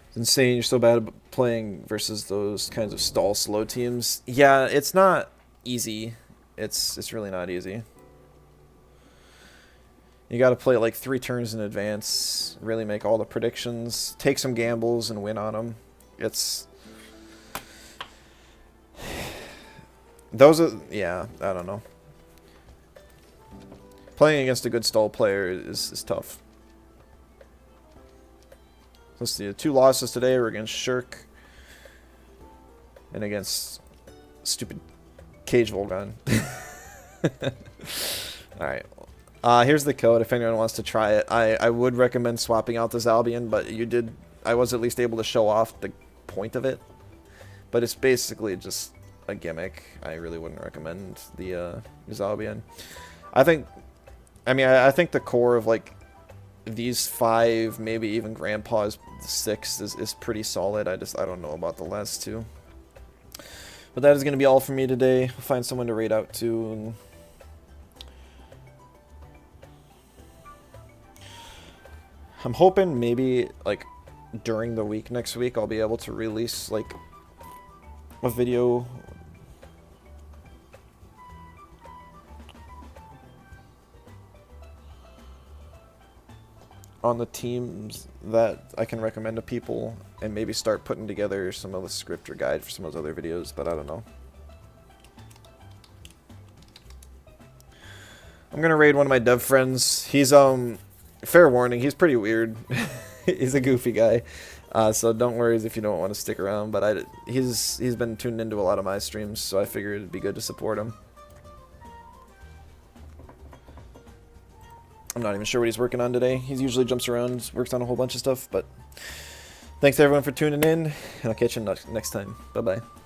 S1: It's insane you're so bad at playing versus those kinds of stall slow teams. Yeah, it's not easy. It's really not easy. You got to play like 3 turns in advance, really make all the predictions, take some gambles, and win on them. Yeah, I don't know. Playing against a good stall player is tough. Let's see, the 2 losses today were against Shirk and against stupid Cage Volgon. Alright. Here's the code if anyone wants to try it. I would recommend swapping out this Albion, but I was at least able to show off the point of it. But it's basically just a gimmick. I really wouldn't recommend the Albion. I think the core of like these 5, maybe even Grandpa's 6 is pretty solid. I don't know about the last 2. But that is going to be all for me today. I'll find someone to raid out to. And I'm hoping maybe like during the week next week I'll be able to release like a video on the teams that I can recommend to people, and maybe start putting together some of the script or guide for some of those other videos, but I don't know. I'm gonna raid one of my dev friends. He's fair warning, he's pretty weird. He's a goofy guy. So don't worry if you don't want to stick around, but he's been tuned into a lot of my streams, so I figured it'd be good to support him. I'm not even sure what he's working on today. He usually jumps around, works on a whole bunch of stuff, but thanks everyone for tuning in, and I'll catch you next time. Bye-bye.